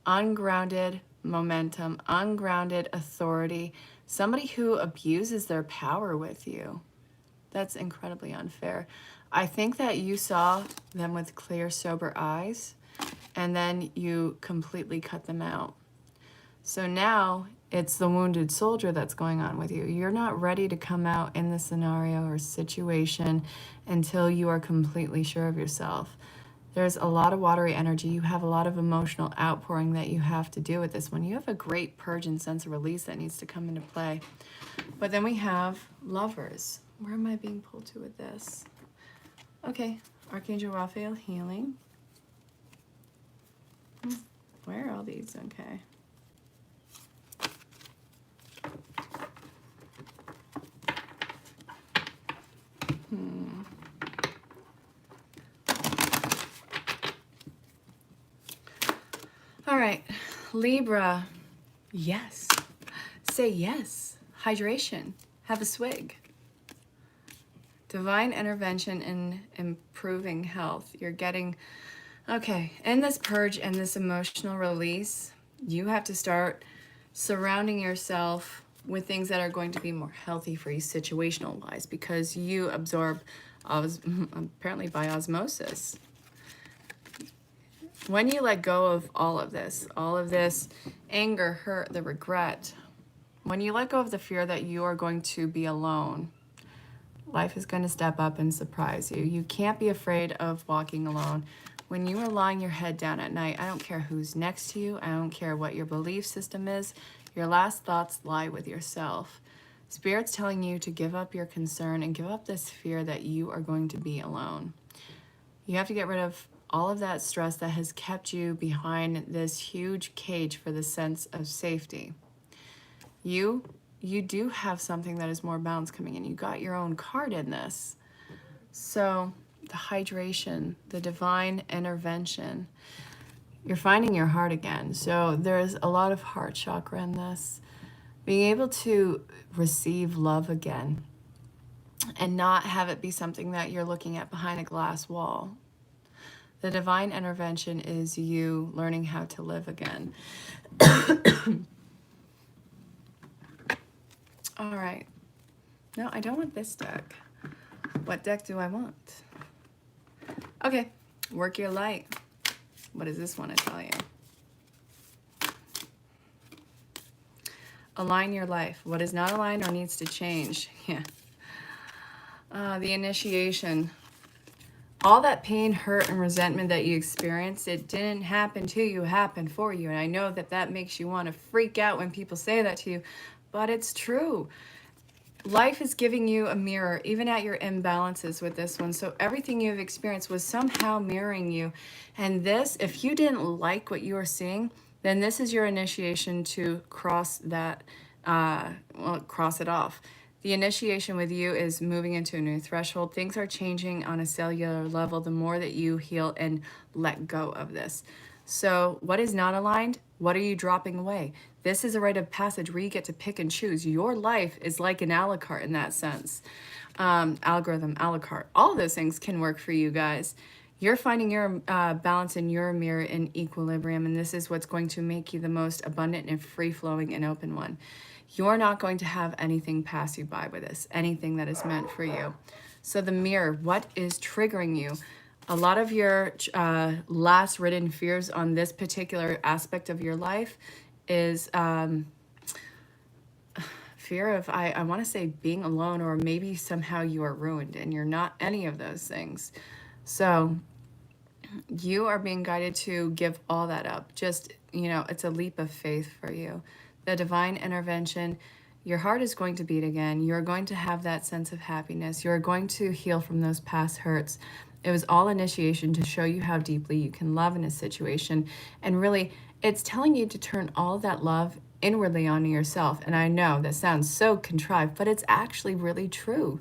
Ungrounded momentum, ungrounded authority, somebody who abuses their power with you. That's incredibly unfair. I think that you saw them with clear, sober eyes, and then you completely cut them out. So now it's the wounded soldier that's going on with you. You're not ready to come out in the scenario or situation until you are completely sure of yourself. There's a lot of watery energy. You have a lot of emotional outpouring that you have to do with this one. You have a great purge and sense of release that needs to come into play. But then we have Lovers. Where am I being pulled to with this? Okay, Archangel Raphael, healing. Where are all these? Okay. All right, Libra. Yes. Say yes. Hydration. Have a swig. Divine intervention in improving health. You're getting, okay, in this purge and this emotional release, you have to start surrounding yourself with things that are going to be more healthy for you situational wise, because you absorb apparently by osmosis. When you let go of all of this anger, hurt, the regret, when you let go of the fear that you are going to be alone, life is going to step up and surprise you. You can't be afraid of walking alone. When you are lying your head down at night, I don't care who's next to you. I don't care what your belief system is. Your last thoughts lie with yourself. Spirit's telling you to give up your concern and give up this fear that you are going to be alone. You have to get rid of all of that stress that has kept you behind this huge cage for the sense of safety. You do have something that is more balanced coming in. You got your own card in this. So the hydration, the divine intervention, you're finding your heart again. So there's a lot of heart chakra in this. Being able to receive love again and not have it be something that you're looking at behind a glass wall. The divine intervention is you learning how to live again. All right. No, I don't want this deck. What deck do I want? Okay. Work your light. What does this want to tell you? Align your life. What is not aligned or needs to change? Yeah. The initiation. All that pain, hurt, and resentment that you experienced, it didn't happen to you, it happened for you. And I know that that makes you want to freak out when people say that to you, but it's true. Life is giving you a mirror, even at your imbalances with this one. So everything you've experienced was somehow mirroring you. And this, if you didn't like what you were seeing, then this is your initiation to cross that, cross it off. The initiation with you is moving into a new threshold. Things are changing on a cellular level the more that you heal and let go of this. So what is not aligned? What are you dropping away? This is a rite of passage where you get to pick and choose. Your life is like an a la carte in that sense. Algorithm, a la carte. All of those things can work for you guys. You're finding your balance in your mirror in equilibrium, and this is what's going to make you the most abundant and free-flowing and open one. You're not going to have anything pass you by with this, anything that is meant for you. So the mirror, what is triggering you? A lot of your last ridden fears on this particular aspect of your life is fear of, I want to say being alone, or maybe somehow you are ruined and you're not any of those things. So you are being guided to give all that up. Just, you know, it's a leap of faith for you. the divine intervention, your heart is going to beat again. You're going to have that sense of happiness. You're going to heal from those past hurts. It was all initiation to show you how deeply you can love in a situation. And really, it's telling you to turn all that love inwardly onto yourself. And I know that sounds so contrived, but it's actually really true.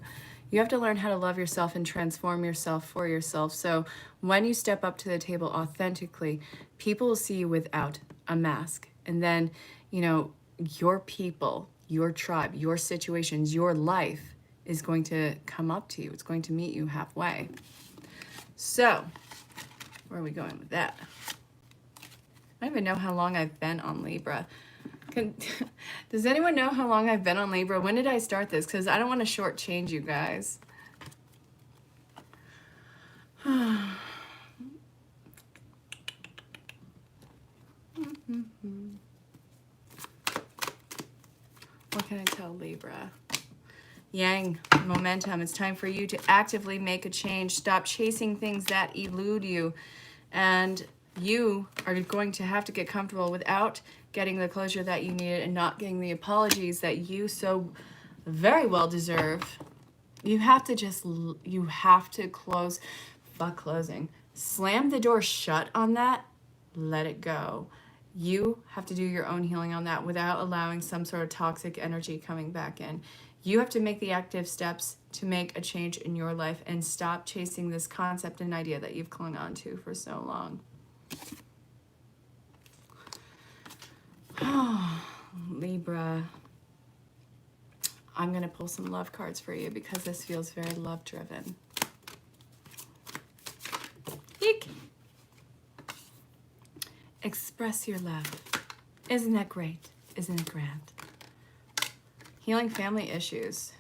You have to learn how to love yourself and transform yourself for yourself. So when you step up to the table authentically, people will see you without a mask. And then, you know, your people, your tribe, your situations, your life is going to come up to you. It's going to meet you halfway. So, where are we going with that? I don't even know how long I've been on Libra. Does anyone know how long I've been on Libra? When did I start this? Because I don't want to shortchange you guys. What can I tell Libra? Yang, momentum. It's time for you to actively make a change. Stop chasing things that elude you. And you are going to have to get comfortable without getting the closure that you needed and not getting the apologies that you so very well deserve. You have to close, fuck closing. Slam the door shut on that, let it go. You have to do your own healing on that without allowing some sort of toxic energy coming back in. You have to make the active steps to make a change in your life and stop chasing this concept and idea that you've clung on to for so long. Libra, I'm going to pull some love cards for you because this feels very love-driven. Eek! Express your love. Isn't that great? Isn't it grand? Healing family issues.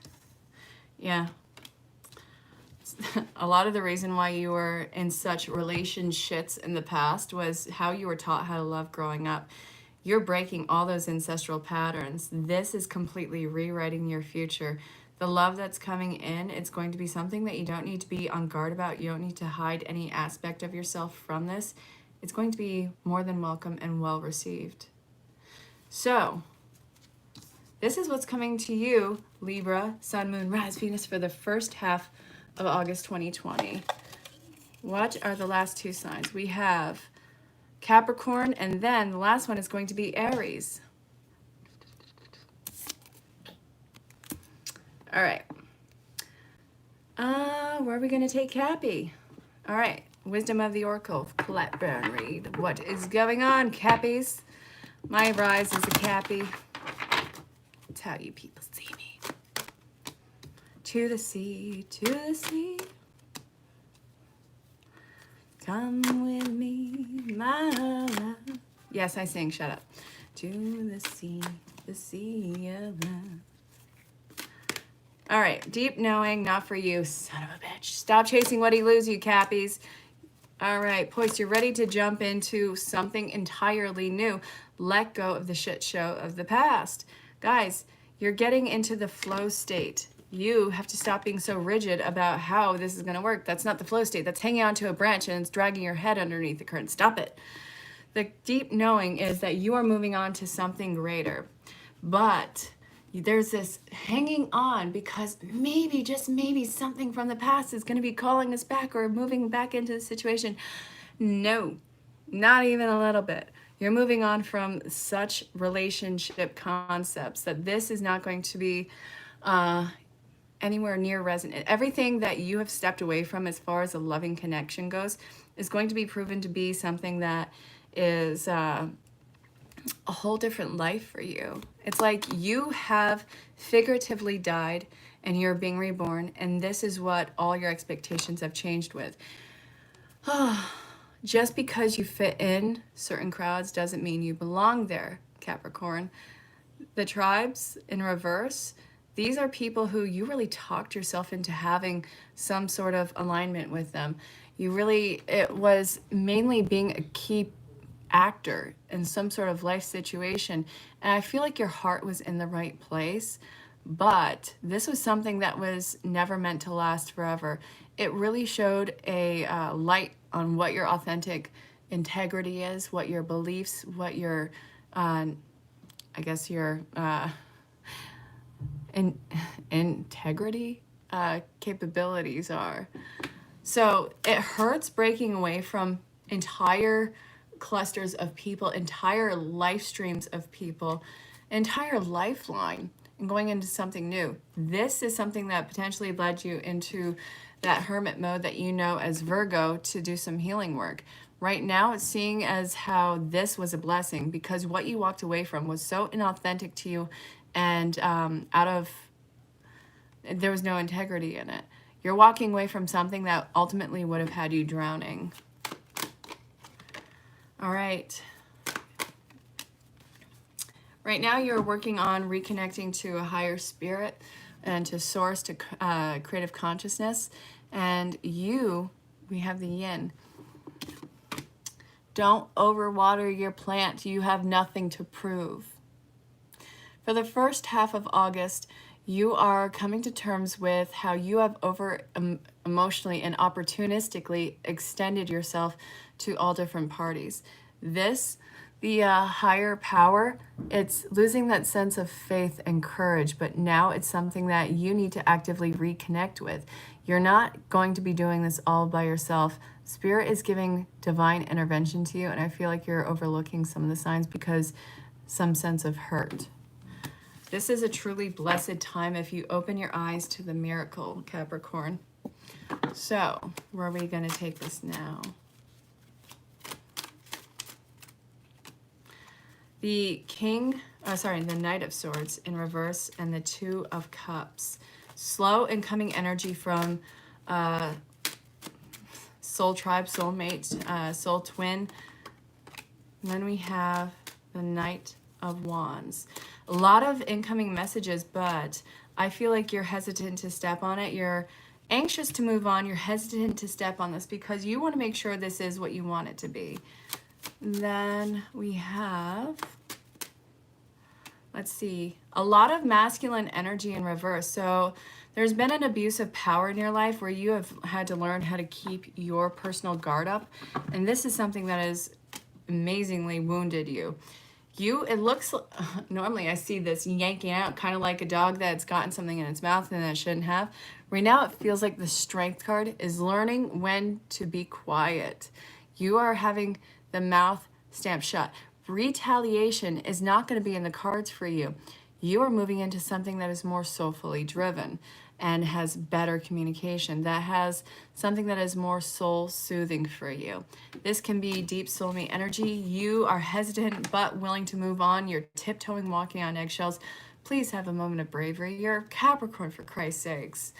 Yeah. A lot of the reason why you were in such relationships in the past was how you were taught how to love growing up. You're breaking all those ancestral patterns. This is completely rewriting your future. The love that's coming in, it's going to be something that you don't need to be on guard about. You don't need to hide any aspect of yourself from this. It's going to be more than welcome and well received. So, this is what's coming to you, Libra, Sun, Moon, Rise, Venus, for the first half of August 2020. What are the last two signs? We have Capricorn, and then the last one is going to be Aries. All right. Where are we going to take Cappy? All right. Wisdom of the Oracle, Colette Brown Reed. What is going on, Cappies? My rise is a Cappy. That's how you people see me. To the sea, to the sea. Come with me, my love. Yes, I sing, shut up. To the sea of love. All right, deep knowing, not for you, son of a bitch. Stop chasing what eludes you, Cappies. All right, Poise, you're ready to jump into something entirely new. Let go of the shit show of the past. Guys, you're getting into the flow state. You have to stop being so rigid about how this is going to work. That's not the flow state. That's hanging onto a branch and it's dragging your head underneath the current. Stop it. The deep knowing is that you are moving on to something greater. But there's this hanging on because maybe, just maybe, something from the past is going to be calling us back or moving back into the situation. No, not even a little bit. You're moving on from such relationship concepts that this is not going to be anywhere near resonant. Everything that you have stepped away from as far as a loving connection goes is going to be proven to be something that is a whole different life for you. It's like you have figuratively died and you're being reborn, and this is what all your expectations have changed with. Just because you fit in certain crowds doesn't mean you belong there, Capricorn. The tribes in reverse, these are people who you really talked yourself into having some sort of alignment with them. It was mainly being a key actor in some sort of life situation. And I feel like your heart was in the right place, but this was something that was never meant to last forever. It really showed a light on what your authentic integrity is, what your beliefs, what your I guess your integrity capabilities are. So it hurts breaking away from entire clusters of people, entire life streams of people, entire lifeline, and going into something new. This is something that potentially led you into that hermit mode that you know as Virgo to do some healing work. Right now, it's seeing as how this was a blessing because what you walked away from was so inauthentic to you and there was no integrity in it. You're walking away from something that ultimately would have had you drowning. All right. Right now you're working on reconnecting to a higher spirit and to source, to creative consciousness. And we have the yin. Don't overwater your plant. You have nothing to prove. For the first half of August, you are coming to terms with how you have emotionally and opportunistically extended yourself to all different parties. The higher power, it's losing that sense of faith and courage, but now it's something that you need to actively reconnect with. You're not going to be doing this all by yourself. Spirit is giving divine intervention to you, and I feel like you're overlooking some of the signs because some sense of hurt. This is a truly blessed time if you open your eyes to the miracle, Capricorn. So, where are we going to take this now? The Knight of Swords in reverse and the Two of Cups. Slow and coming energy from soul tribe, soulmate, soul twin. And then we have the Knight of Wands. A lot of incoming messages, but I feel like you're hesitant to step on it. You're anxious to move on. You're hesitant to step on this because you want to make sure this is what you want it to be. And then we have, let's see, a lot of masculine energy in reverse. So there's been an abuse of power in your life where you have had to learn how to keep your personal guard up. And this is something that has amazingly wounded you. It looks, normally I see this yanking out, kind of like a dog that's gotten something in its mouth and that it shouldn't have. Right now it feels like the Strength card is learning when to be quiet. You are having the mouth stamped shut. Retaliation is not going to be in the cards for you. You are moving into something that is more soulfully driven and has better communication, that has something that is more soul soothing for you. This can be deep soulmate energy. You are hesitant but willing to move on. You're tiptoeing, walking on eggshells. Please have a moment of bravery. You're Capricorn, for Christ's sakes.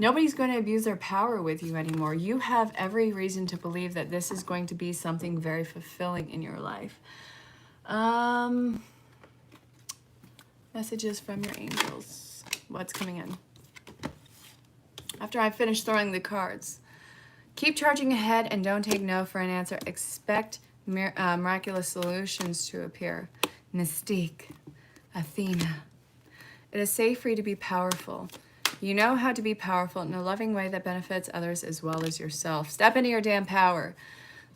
Nobody's going to abuse their power with you anymore. You have every reason to believe that this is going to be something very fulfilling in your life. Messages from your angels. What's coming in? After I finish throwing the cards. Keep charging ahead and don't take no for an answer. Expect miraculous solutions to appear. Mystique. Athena. It is safe for you to be powerful. You know how to be powerful in a loving way that benefits others as well as yourself. Step into your damn power.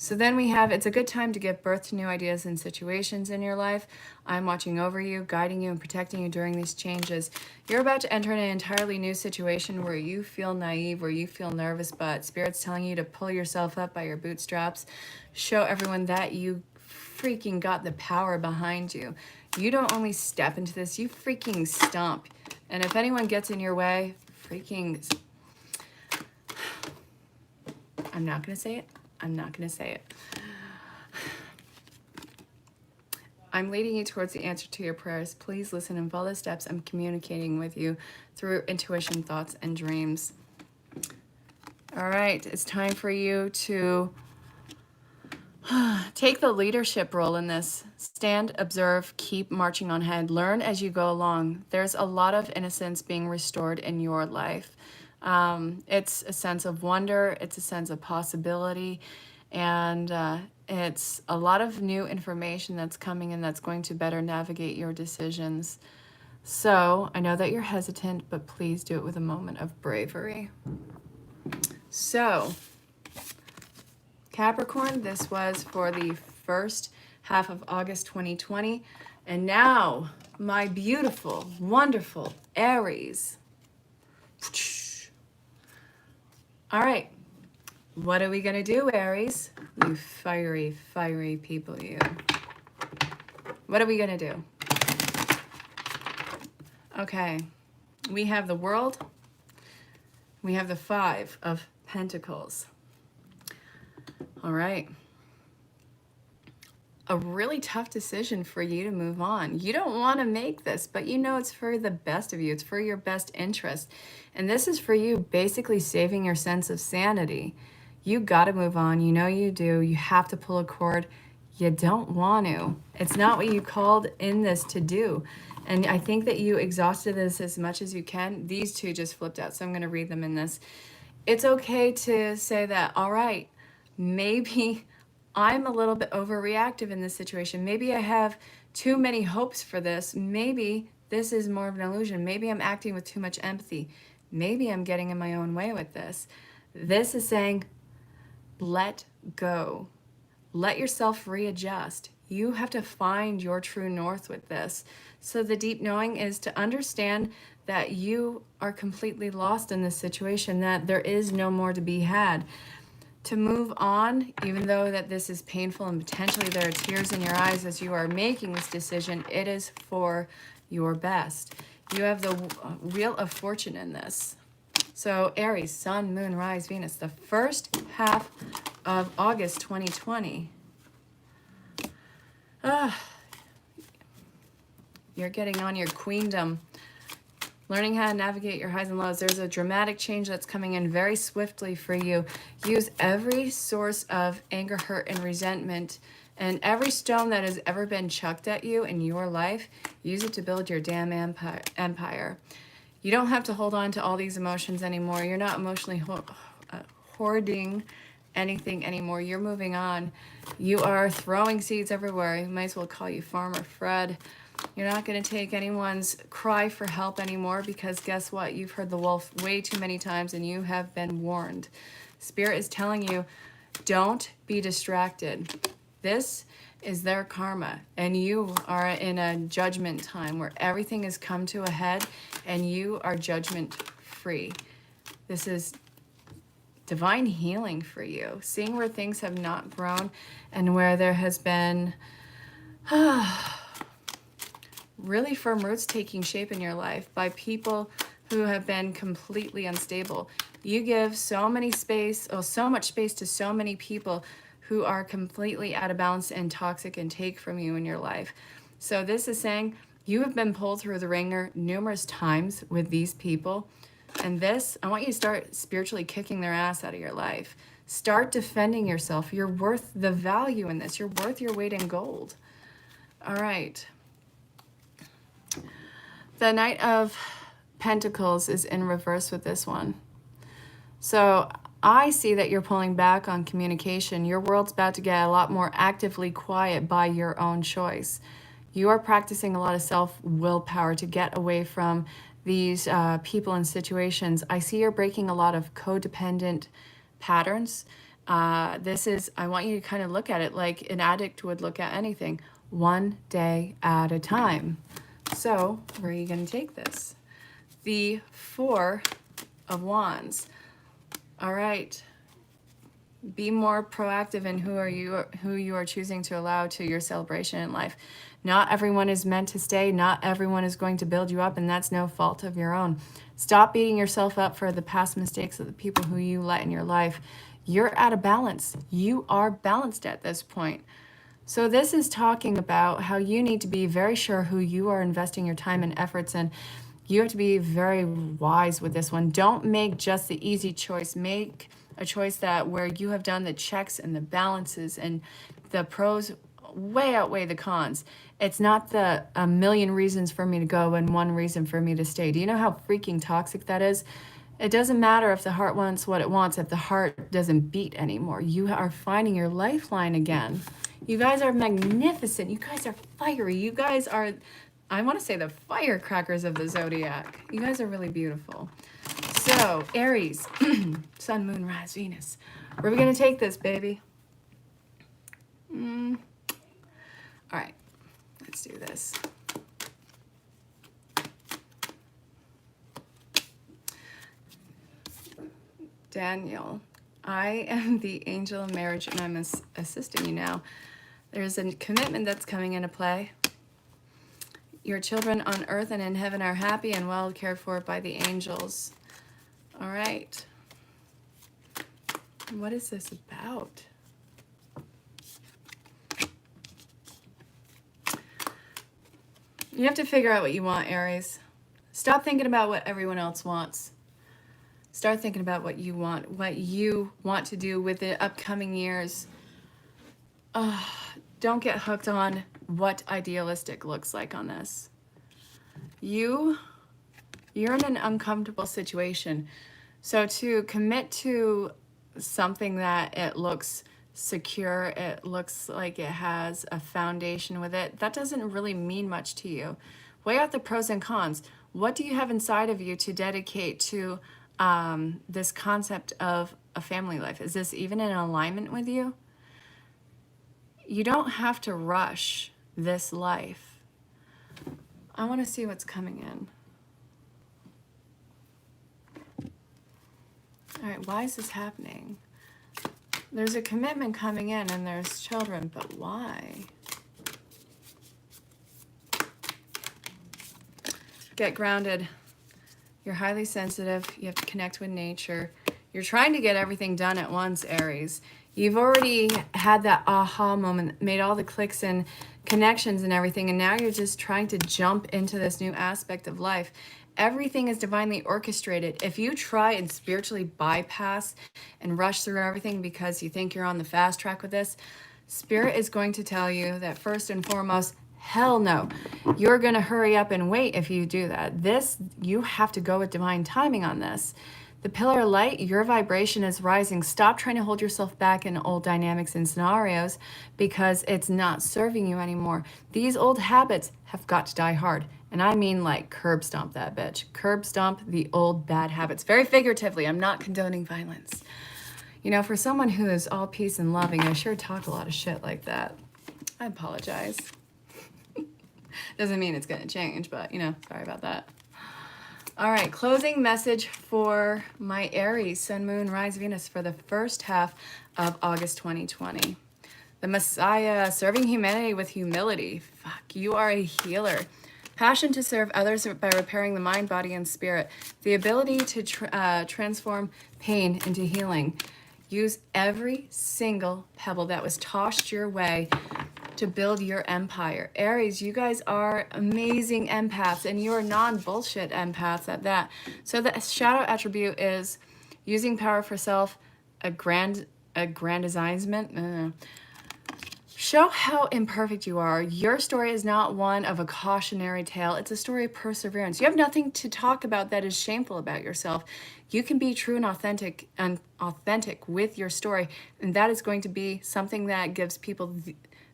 So then we have, it's a good time to give birth to new ideas and situations in your life. I'm watching over you, guiding you, and protecting you during these changes. You're about to enter an entirely new situation where you feel naive, where you feel nervous, but Spirit's telling you to pull yourself up by your bootstraps. Show everyone that you freaking got the power behind you. You don't only step into this, you freaking stomp. And if anyone gets in your way, freaking... I'm not going to say it. I'm not going to say it. I'm leading you towards the answer to your prayers. Please listen and follow the steps. I'm communicating with you through intuition, thoughts, and dreams. All right, it's time for you to take the leadership role in this. Stand, observe, keep marching on ahead. Learn as you go along. There's a lot of innocence being restored in your life. It's a sense of wonder, it's a sense of possibility, and it's a lot of new information that's coming in that's going to better navigate your decisions. So I know that you're hesitant, but please do it with a moment of bravery. So Capricorn, this was for the first half of August 2020. And now, my beautiful, wonderful Aries. All right. What are we going to do, Aries? You fiery, fiery people, you. What are we going to do? Okay. We have the World. We have the Five of Pentacles. All right. A really tough decision for you to move on. You don't want to make this, but you know it's for the best of you. It's for your best interest. And this is for you basically saving your sense of sanity. You got to move on. You know you do. You have to pull a cord. You don't want to. It's not what you called in this to do. And I think that you exhausted this as much as you can. These two just flipped out, so I'm going to read them in this. It's okay to say that, all right, maybe I'm a little bit overreactive in this situation. Maybe I have too many hopes for this. Maybe this is more of an illusion. Maybe I'm acting with too much empathy. Maybe I'm getting in my own way with this. This is saying, let go. Let yourself readjust. You have to find your true north with this. So the deep knowing is to understand that you are completely lost in this situation, that there is no more to be had. To move on, even though that this is painful and potentially there are tears in your eyes as you are making this decision, it is for your best. You have the Wheel of Fortune in this. So Aries, Sun, Moon, Rise, Venus, the first half of August 2020. You're getting on your queendom. Learning how to navigate your highs and lows. There's a dramatic change that's coming in very swiftly for you. Use every source of anger, hurt, and resentment, and every stone that has ever been chucked at you in your life, use it to build your damn empire. You don't have to hold on to all these emotions anymore. You're not emotionally hoarding anything anymore. You're moving on. You are throwing seeds everywhere. You might as well call you Farmer Fred. You're not going to take anyone's cry for help anymore because guess what? You've heard the wolf way too many times and you have been warned. Spirit is telling you, don't be distracted. This is their karma and you are in a judgment time where everything has come to a head and you are judgment free. This is divine healing for you. Seeing where things have not grown and where there has been really firm roots taking shape in your life by people who have been completely unstable. You give so much space to so many people who are completely out of balance and toxic and take from you in your life. So this is saying you have been pulled through the ringer numerous times with these people. And this, I want you to start spiritually kicking their ass out of your life. Start defending yourself. You're worth the value in this. You're worth your weight in gold. All right. The Knight of Pentacles is in reverse with this one. So I see that you're pulling back on communication. Your world's about to get a lot more actively quiet by your own choice. You are practicing a lot of self-willpower to get away from these people and situations. I see you're breaking a lot of codependent patterns. I want you to kind of look at it like an addict would look at anything, one day at a time. So where are you going to take this? The Four of Wands. All right. Be more proactive in who you are choosing to allow to your celebration in life. Not everyone is meant to stay. Not everyone is going to build you up, and that's no fault of your own. Stop beating yourself up for the past mistakes of the people who you let in your life. You're out of balance. You are balanced at this point. So this is talking about how you need to be very sure who you are investing your time and efforts in. You have to be very wise with this one. Don't make just the easy choice. Make a choice that where you have done the checks and the balances and the pros way outweigh the cons. It's not the a million reasons for me to go and one reason for me to stay. Do you know how freaking toxic that is? It doesn't matter if the heart wants what it wants, if the heart doesn't beat anymore. You are finding your lifeline again. You guys are magnificent. You guys are fiery. You guys are, I want to say, the firecrackers of the zodiac. You guys are really beautiful. So, Aries, Sun, Moon, Rise, Venus. Where are we going to take this, baby? All right. Let's do this. Daniel, I am the angel of marriage and I'm assisting you now. There's a commitment that's coming into play. Your children on earth and in heaven are happy and well cared for by the angels. All right. What is this about? You have to figure out what you want, Aries. Stop thinking about what everyone else wants. Start thinking about what you want to do with the upcoming years. Don't get hooked on what idealistic looks like on this. You're in an uncomfortable situation. So to commit to something that it looks secure, it looks like it has a foundation with it, that doesn't really mean much to you. Weigh out the pros and cons. What do you have inside of you to dedicate to this concept of a family life? Is this even in alignment with you? You don't have to rush this life. I want to see what's coming in. All right, why is this happening? There's a commitment coming in and there's children, but why? Get grounded. You're highly sensitive. You have to connect with nature. You're trying to get everything done at once, Aries. You've already had that aha moment, made all the clicks and connections and everything, and now you're just trying to jump into this new aspect of life. Everything is divinely orchestrated. If you try and spiritually bypass and rush through everything because you think you're on the fast track with this, Spirit is going to tell you that first and foremost, hell no. You're going to hurry up and wait if you do that. You have to go with divine timing on this. The pillar of light, your vibration is rising. Stop trying to hold yourself back in old dynamics and scenarios because it's not serving you anymore. These old habits have got to die hard. And I mean like curb stomp that bitch. Curb stomp the old bad habits. Very figuratively, I'm not condoning violence. You know, for someone who is all peace and loving, I sure talk a lot of shit like that. I apologize. Doesn't mean it's going to change, but, you know, sorry about that. All right, closing message for my Aries, Sun, Moon, Rise, Venus for the first half of August 2020. The Messiah, serving humanity with humility. Fuck, you are a healer. Passion to serve others by repairing the mind, body, and spirit. The ability to transform pain into healing. Use every single pebble that was tossed your way to build your empire. Aries, you guys are amazing empaths, and you are non-bullshit empaths at that. So the shadow attribute is using power for self, aggrandizement. Show how imperfect you are. Your story is not one of a cautionary tale. It's a story of perseverance. You have nothing to talk about that is shameful about yourself. You can be true and authentic with your story, and that is going to be something that gives people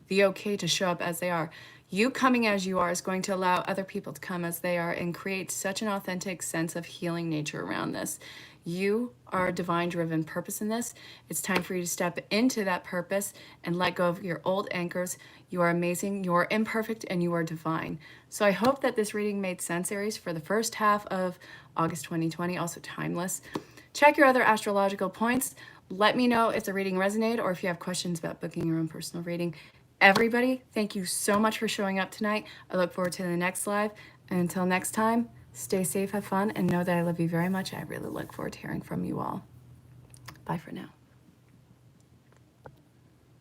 the okay to show up as they are. You coming as you are is going to allow other people to come as they are and create such an authentic sense of healing nature around this. You are a divine-driven purpose in this. It's time for you to step into that purpose and let go of your old anchors. You are amazing, you are imperfect, and you are divine. So I hope that this reading made sense, Aries, for the first half of August 2020, also timeless. Check your other astrological points. Let me know if the reading resonated or if you have questions about booking your own personal reading. Everybody, thank you so much for showing up tonight. I look forward to the next live. And until next time, stay safe, have fun, and know that I love you very much. I really look forward to hearing from you all. Bye for now.